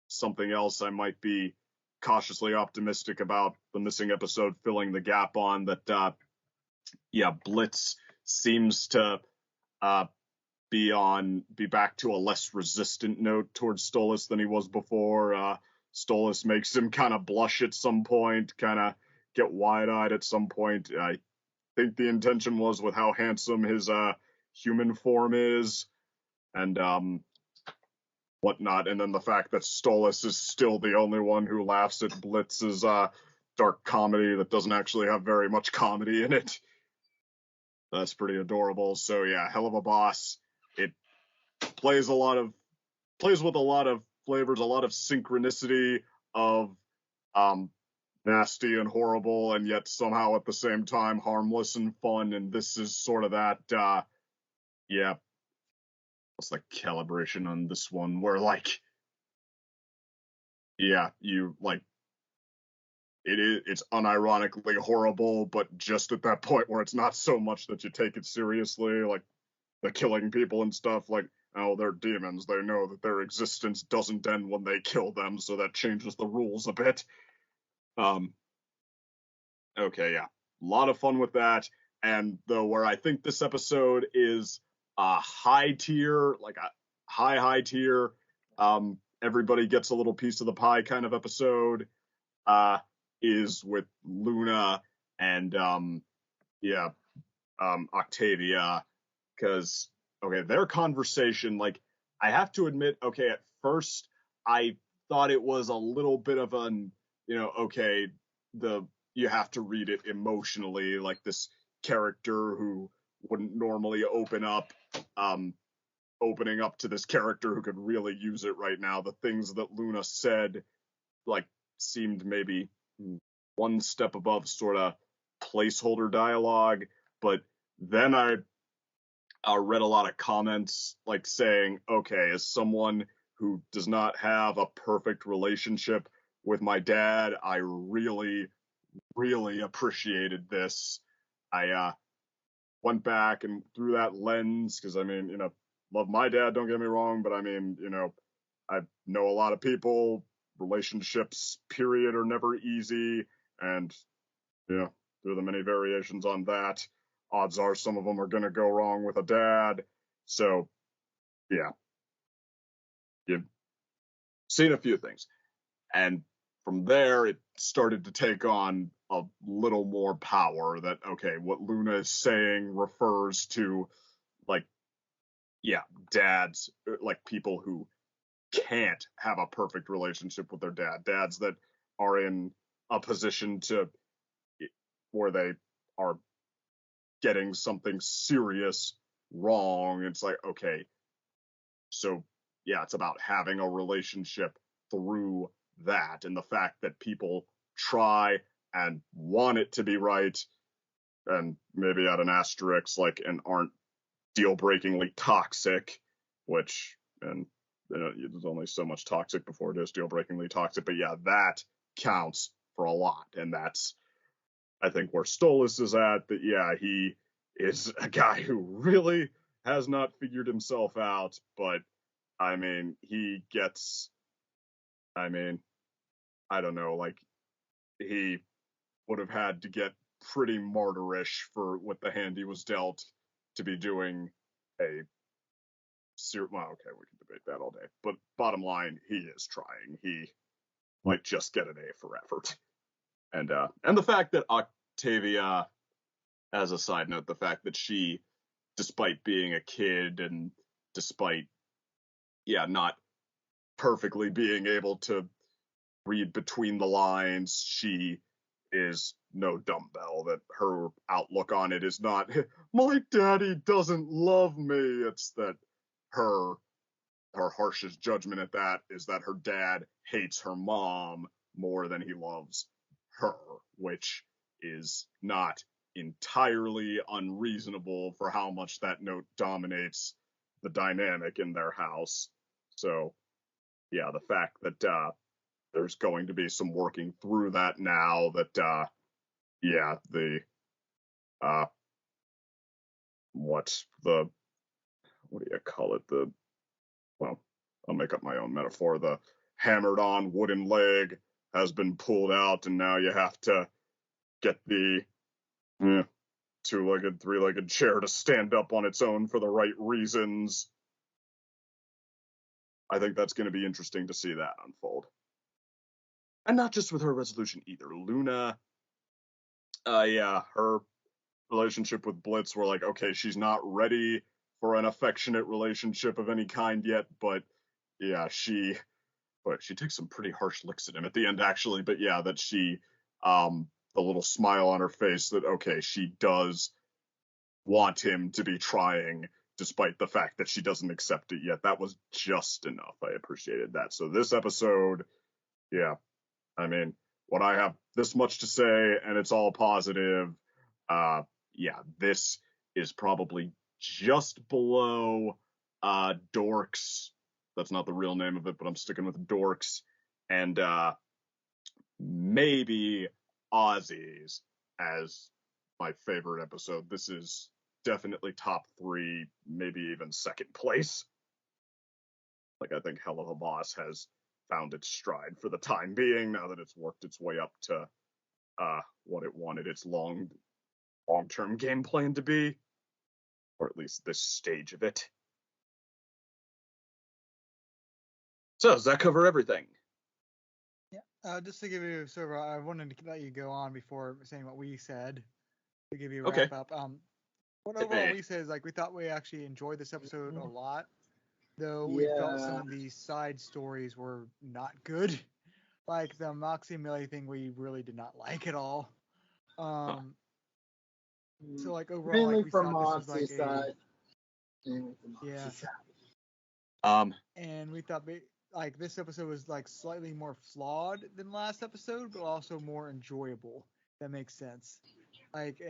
something else I might be cautiously optimistic about the missing episode filling the gap on, that, Blitz seems to be back to a less resistant note towards Stolas than he was before. Stolas makes him kind of blush at some point, kind of get wide-eyed at some point. I think the intention was with how handsome his human form is, and whatnot, and then the fact that Stolas is still the only one who laughs at Blitz's dark comedy that doesn't actually have very much comedy in it. That's pretty adorable. So Helluva Boss. It plays with a lot of flavors, a lot of synchronicity of nasty and horrible, and yet somehow at the same time harmless and fun. And this is sort of that, what's the calibration on this one? Where, like, you, like, it's unironically horrible, but just at that point where it's not so much that you take it seriously, like the killing people and stuff, like, oh, they're demons. They know that their existence doesn't end when they kill them, so that changes the rules a bit. A lot of fun with that. And though where I think this episode is a high tier, like a high tier, everybody gets a little piece of the pie kind of episode, is with Luna and, Octavia, because, their conversation, like, I have to admit, at first, I thought it was a little bit of an, you have to read it emotionally, like this character who wouldn't normally opening up to this character who could really use it right now. The things that Luna said, like, seemed maybe one step above sort of placeholder dialogue, but then I read a lot of comments, like, saying, as someone who does not have a perfect relationship with my dad, I really, really appreciated this. I went back and through that lens, because, love my dad, don't get me wrong, but I know a lot of people, relationships, period, are never easy, and, through the many variations on that, odds are some of them are going to go wrong with a dad. So, you've seen a few things. And from there, it started to take on a little more power that, what Luna is saying refers to, like, dads, like people who can't have a perfect relationship with their dads that are in a position where they are getting something serious wrong. It's like, okay, so it's about having a relationship through that, and the fact that people try and want it to be right, and maybe at an asterisk, like, and aren't deal-breakingly toxic, which, and there's only so much toxic before it is deal-breakingly toxic, but that counts for a lot, and that's, I think, where Stolas is at, that, he is a guy who really has not figured himself out, but, I mean, he gets, I don't know, like, he would have had to get pretty martyrish for with the hand he was dealt to be doing well, okay, we can debate that all day, but bottom line, he is trying. He might just get an A for effort. And the fact that Octavia, as a side note, the fact that she, despite being a kid and despite, not perfectly being able to read between the lines, she is no dumbbell, that her outlook on it is not, my daddy doesn't love me. It's that her harshest judgment at that is that her dad hates her mom more than he loves her, which is not entirely unreasonable for how much that note dominates the dynamic in their house. So, the fact that there's going to be some working through that now, that what do you call it? Well, I'll make up my own metaphor. The hammered on wooden leg has been pulled out, and now you have to get the two-legged, three-legged chair to stand up on its own for the right reasons. I think that's going to be interesting to see that unfold. And not just with her resolution either. Luna, her relationship with Blitz, we're like, okay, she's not ready for an affectionate relationship of any kind yet, but she takes some pretty harsh licks at him at the end, actually, but that she, the little smile on her face, that, okay, she does want him to be trying, despite the fact that she doesn't accept it yet. That was just enough. I appreciated that. So this episode, I mean, when I have this much to say and it's all positive, this is probably just below Dorks. That's not the real name of it, but I'm sticking with Dorks. And maybe Ozzy's as my favorite episode. This is definitely top 3, maybe even second place. Like, I think Helluva Boss has found its stride for the time being, now that it's worked its way up to what it wanted its long-term game plan to be, or at least this stage of it. So, does that cover everything? Yeah, just to give you sort of, I wanted to let you go on before saying what we said, to give you a wrap up. What overall we said is, like, we thought we actually enjoyed this episode a lot, though we felt some of these side stories were not good. Like the Moxie Millie thing, we really did not like at all. So, like, overall, mainly like, we from thought this was Moxie's like side. And we thought, like, this episode was, like, slightly more flawed than last episode, but also more enjoyable. That makes sense. Like,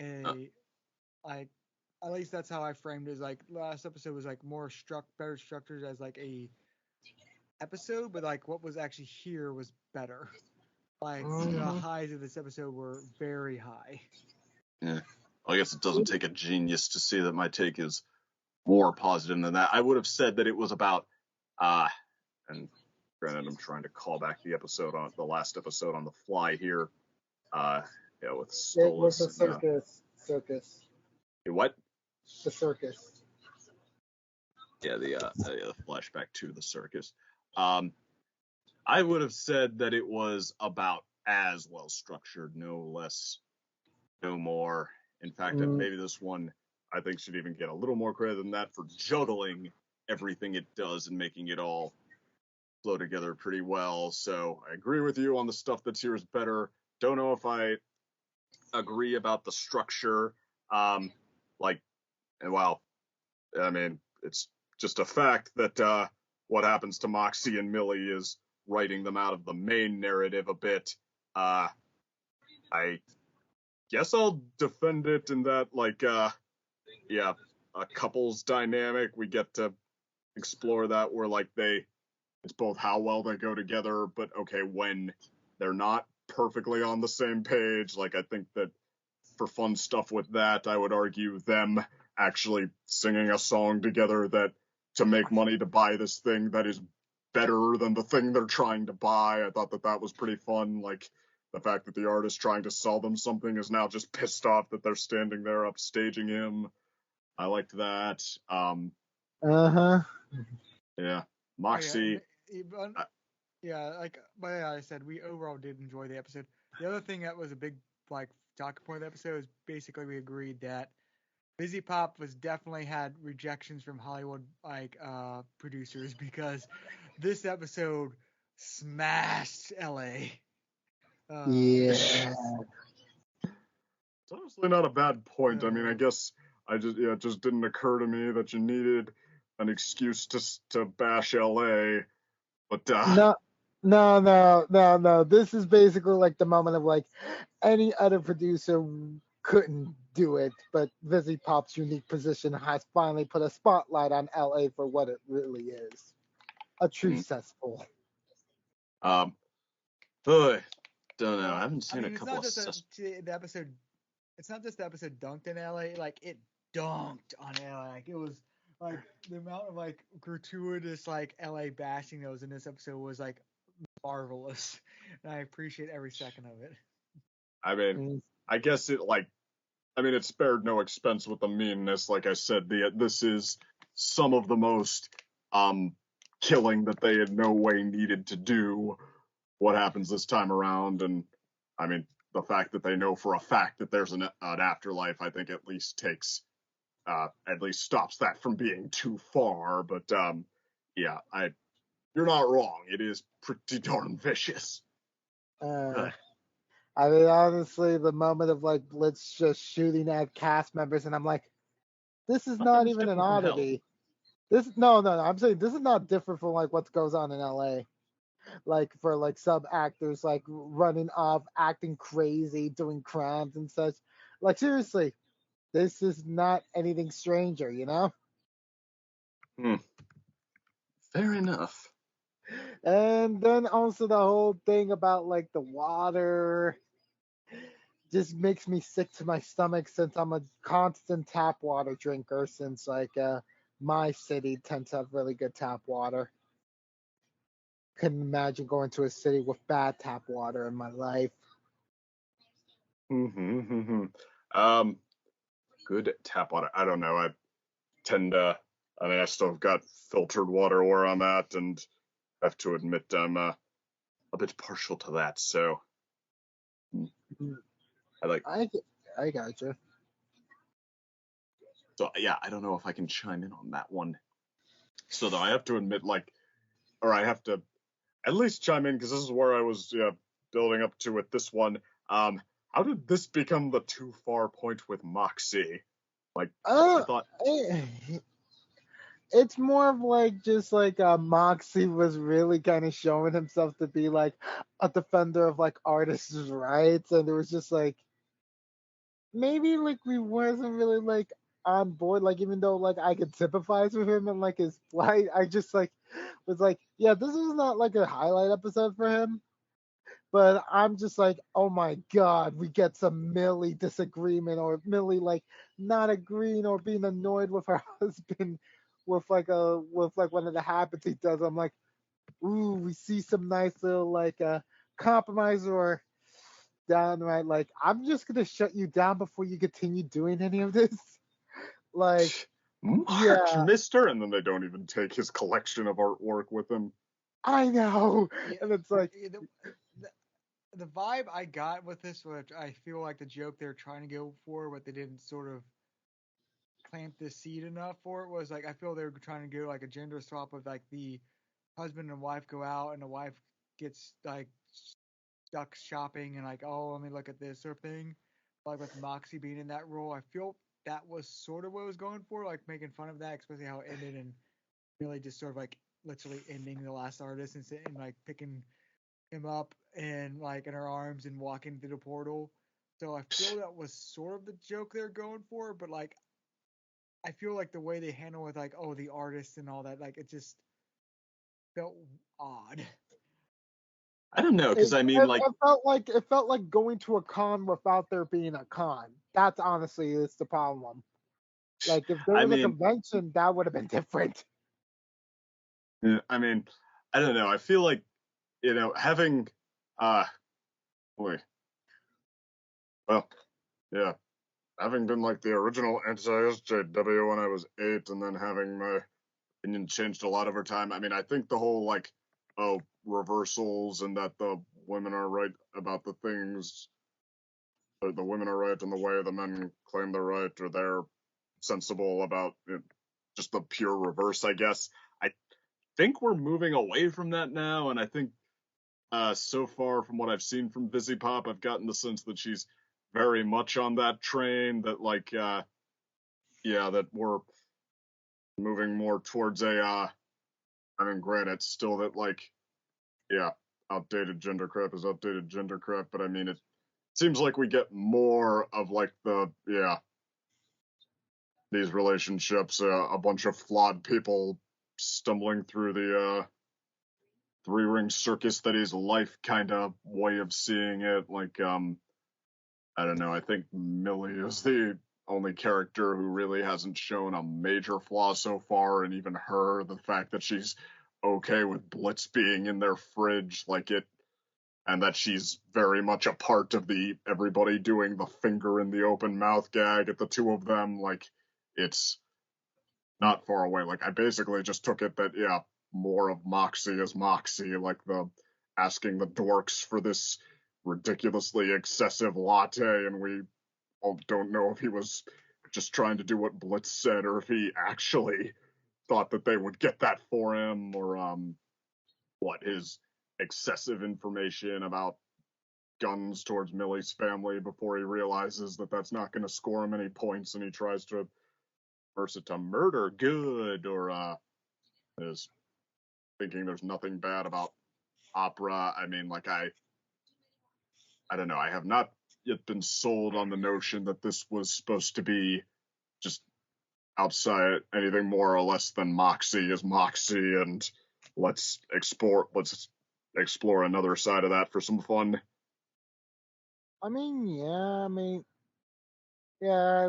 at least that's how I framed it. Is like, last episode was, like, better structured as, like, a episode, but, like, what was actually here was better. Like, the highs of this episode were very high. Yeah. I guess it doesn't take a genius to see that my take is more positive than that. I would have said that it was about, and granted, I'm trying to call back the last episode on the fly here, with Stolas. It was a circus. What? The circus. Yeah, the flashback to the circus. I would have said that it was about as well structured, no less, no more. In fact, maybe this one, I think, should even get a little more credit than that for juggling everything it does and making it all flow together pretty well. So I agree with you on the stuff that's here is better. Don't know if I agree about the structure. Well, I mean, it's just a fact that what happens to Moxie and Millie is writing them out of the main narrative a bit. I guess I'll defend it in that, a couples dynamic. We get to explore that where, it's both how well they go together, but okay, when they're not perfectly on the same page, I think that for fun stuff with that, I would argue them actually singing a song together that to make money to buy this thing that is better than the thing they're trying to buy. I thought that was pretty fun. The fact that the artist trying to sell them something is now just pissed off that they're standing there upstaging him. I liked that. Yeah. Moxie. I said, we overall did enjoy the episode. The other thing that was a big talking point of the episode is basically we agreed that Busy Pop was definitely had rejections from Hollywood producers because this episode smashed LA. Yeah. It's honestly not a bad point. I mean, I guess it just didn't occur to me that you needed an excuse to bash LA. But No. This is basically the moment of any other producer couldn't do it, but Busy Pop's unique position has finally put a spotlight on LA for what it really is. A true cesspool. Don't know. I haven't seen a couple of the episode. It's not just the episode dunked in LA. It dunked on LA. It was the amount of gratuitous LA bashing that was in this episode was marvelous, and I appreciate every second of it. I mean, I guess it it spared no expense with the meanness. Like I said, this is some of the most killing that they had no way needed to do. What happens this time around, and I mean the fact that they know for a fact that there's an afterlife, I think at least stops that from being too far. But you're not wrong. It is pretty darn vicious. I mean, honestly, the moment of Blitz just shooting at cast members, and I'm like, this is not even an oddity. I'm saying this is not different from what goes on in LA. For sub actors running off, acting crazy, doing crimes and such. Seriously, this is not anything stranger, you know? Fair enough. And then also the whole thing about the water just makes me sick to my stomach since I'm a constant tap water drinker since my city tends to have really good tap water. Couldn't imagine going to a city with bad tap water in my life. Good tap water. I don't know. I still have got filtered water where I'm at, and I have to admit I'm a bit partial to that. So I gotcha. So yeah, I don't know if I can chime in on that one. So though I have to admit, or I have to at least chime in because this is where I was building up to with this one. How did this become the too far point with Moxie? I thought it's more of just Moxie was really kind of showing himself to be a defender of artists' rights, and it was just maybe we wasn't really on board, even though I could sympathize with him and his plight. I just was yeah, this is not a highlight episode for him. But I'm just oh my god, we get some Millie disagreement, or Millie not agreeing or being annoyed with her husband with one of the habits he does. I'm ooh, we see some nice little compromise, or downright I'm just gonna shut you down before you continue doing any of this. Mister, and then they don't even take his collection of artwork with him. I know, and it's the vibe I got with this, which I feel the joke they're trying to go for, but they didn't sort of plant the seed enough for it was like I feel they were trying to go like a gender swap of like the husband and wife go out and the wife gets like stuck shopping and like, oh, let me look at this sort of thing. Like with Moxie being in that role, I feel that was sort of what it was going for, like making fun of that, especially how it ended and really just sort of like literally ending the last artist and sitting like picking him up and like in her arms and walking through the portal. So I feel that was sort of the joke they're going for, but like I feel like the way they handle with like, oh, the artist and all that, like it just felt odd. I don't know, because I mean, it, like, it felt like going to a con without there being a con. That's honestly is the problem. Like if there I was a mean, convention, that would have been different. yeah, I mean, I don't know. I feel like, having, boy, well, yeah, having been like the original anti-SJW when I was 8, and then having my opinion changed a lot over time. I mean, I think the whole like, oh, reversals and that the women are right about the things, or the women are right in the way the men claim they're right, or they're sensible about it, just the pure reverse, I guess. I think we're moving away from that now, and I think so far from what I've seen from Busy Pop, I've gotten the sense that she's very much on that train, that like, yeah, that we're moving more towards a, I mean, granted, still that like, yeah, outdated gender crap is outdated gender crap, but I mean, it seems like we get more of like the, yeah, these relationships, a bunch of flawed people stumbling through the three-ring circus that is life kind of way of seeing it. Like, I don't know, I think Millie is the only character who really hasn't shown a major flaw so far, and even her, the fact that she's okay with Blitz being in their fridge, like it, and that she's very much a part of the everybody doing the finger in the open mouth gag at the two of them, like, it's not far away. Like, I basically just took it that, yeah, more of Moxie is Moxie, like the asking the dorks for this ridiculously excessive latte, and we all don't know if he was just trying to do what Blitz said or if he actually thought that they would get that for him, or what his excessive information about guns towards Millie's family before he realizes that that's not going to score him any points, and he tries to reverse it to murder good, or is thinking there's nothing bad about opera. I mean, like, I don't know. I have not yet been sold on the notion that this was supposed to be just outside anything more or less than Moxie is Moxie, and let's explore another side of that for some fun. I mean, yeah,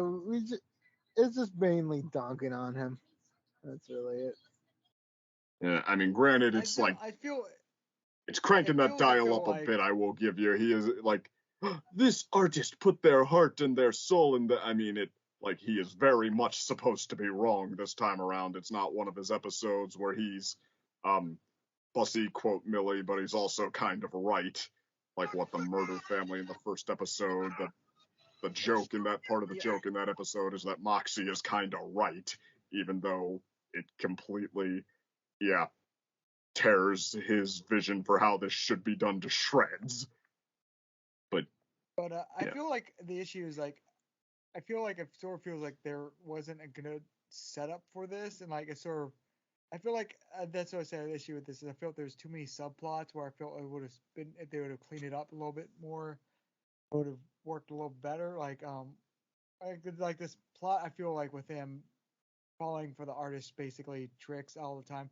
it's just mainly dunking on him. That's really it. Yeah, I mean, granted, it's it's cranking that dial up a bit, I will give you. He is like, this artist put their heart and their soul in the, I mean, it, like, he is very much supposed to be wrong this time around. It's not one of his episodes where he's, fussy, quote Millie, but he's also kind of right. Like what the murder family in the first episode, the joke in that part of the joke in that episode is that Moxie is kind of right, even though it completely, yeah, tears his vision for how this should be done to shreds. But I feel like the issue is like, I feel like it sort of feels like there wasn't a good setup for this, and like it sort of, I feel like that's what I said. The issue with this is I felt there's too many subplots where I felt it would have been, if they would have cleaned it up a little bit more, it would have worked a little better. Like this plot, I feel like with him falling for the artist basically tricks all the time.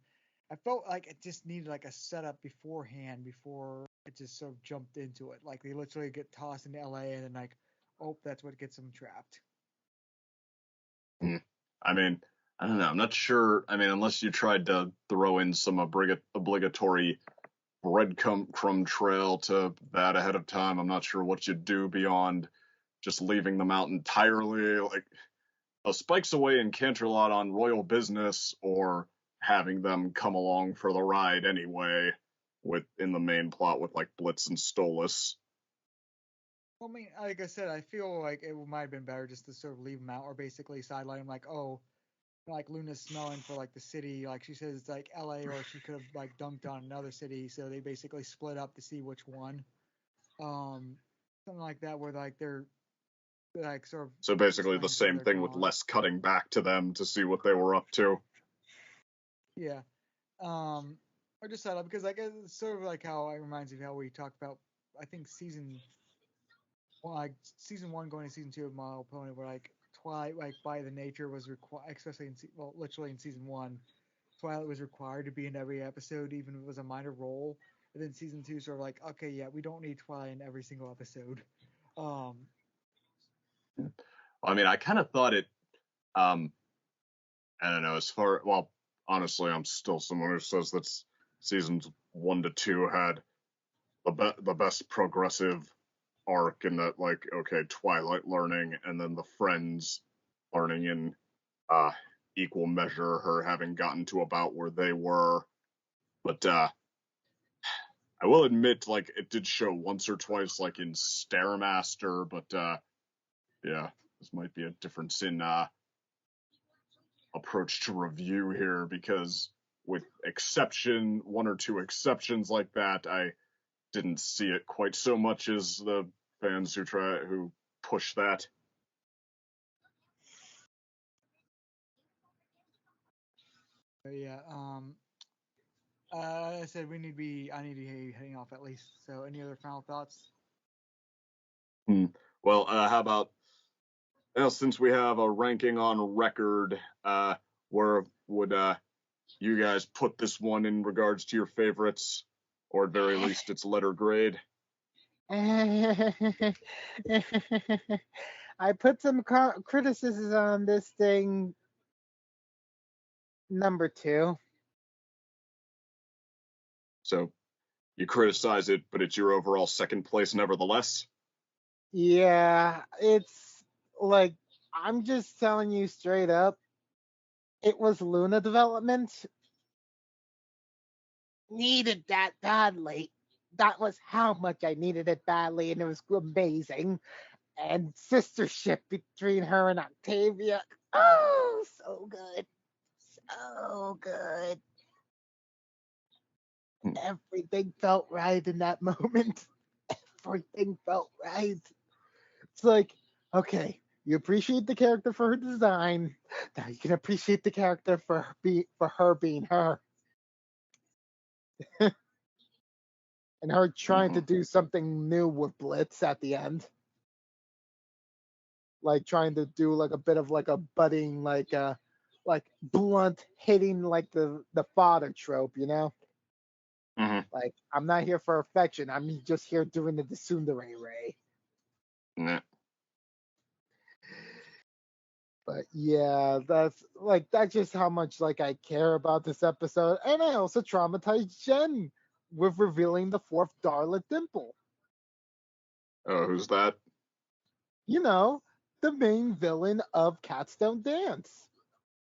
I felt like it just needed like a setup beforehand before it just sort of jumped into it. Like they literally get tossed into LA and then like, oh, that's what gets them trapped. I mean, I don't know. I'm not sure. I mean, unless you tried to throw in some obligatory breadcrumb trail to that ahead of time, I'm not sure what you'd do beyond just leaving them out entirely. Like, Spike's Away and Canterlot on royal business, or having them come along for the ride anyway, in the main plot with like Blitz and Stolas. I mean, like I said, I feel like it might have been better just to sort of leave them out, or basically sideline them, like, oh, like Luna's smelling for like the city, like she says it's like LA, or she could have like dunked on another city, so they basically split up to see which one. Something like that, where like they're like sort of. So basically the explaining same where they're thing with going. less cutting back to them to see what they were up to. Yeah. Or just set up because like it's sort of like how it reminds me of how we talked about I think season one going to season 2 of My Little Pony, where like Twilight, like by the nature was required, especially literally in season 1, Twilight was required to be in every episode, even if it was a minor role. And then season 2 sort of like, okay, yeah, we don't need Twilight in every single episode. I mean, I kind of thought it. I don't know. Honestly, I'm still someone who says that seasons 1 to 2 had the best progressive arc in that, like, okay, Twilight learning, and then the friends learning in equal measure, her having gotten to about where they were. But I will admit, like, it did show once or twice, like in Stairmaster, but yeah, this might be a difference in approach to review here, because with one or two exceptions like that, I didn't see it quite so much as the fans who push that. Yeah. I said I need to be heading off at least. So, any other final thoughts? Well, how about, since we have a ranking on record, where would you guys put this one in regards to your favorites, or at very least its letter grade? I put some criticisms on this thing. Number 2. So you criticize it, but it's your overall second place nevertheless? Yeah, it's like, I'm just telling you straight up, it was Luna development. Needed that badly. That was how much I needed it badly, and it was amazing. And sistership between her and Octavia. Oh, so good. So good. Everything felt right in that moment. Everything felt right. It's like, okay, you appreciate the character for her design. Now you can appreciate the character for her being her. And her trying to do something new with Blitz at the end. Like trying to do like a bit of like a budding, like blunt hitting, like the father trope, you know? Like, I'm not here for affection. I'm just here doing the tsundere ray. But yeah, that's just how much like I care about this episode. And I also traumatized Jenn with revealing the 4th Darla dimple. Oh, who's that? You know, the main villain of Cats Don't Dance.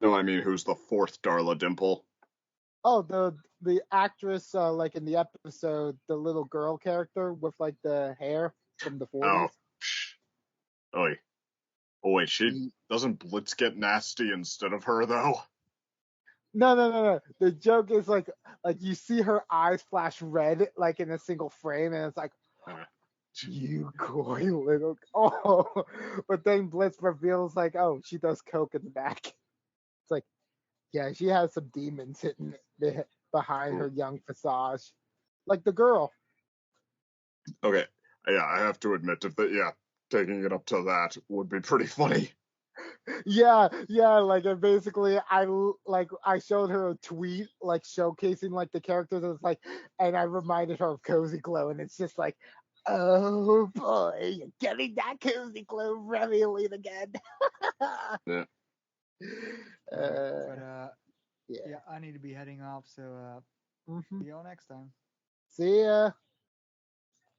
No, I mean, who's the 4th Darla dimple? Oh, the actress, like in the episode, the little girl character with like the hair from the 40s. Oh, wait, doesn't Blitz get nasty instead of her, though? No. The joke is like you see her eyes flash red, like in a single frame, and it's like, you coy little. Oh, but then Blitz reveals like, oh, she does coke in the back. It's like, yeah, she has some demons hidden behind her young visage, like the girl. Okay, yeah, I have to admit, taking it up to that would be pretty funny. Yeah, like basically I showed her a tweet like showcasing like the characters, and it's like, and I reminded her of Cozy Glow, and it's just like, oh boy, you're getting that Cozy Glow revealing again. Yeah. Yeah, I need to be heading off, so see you all next time. See ya.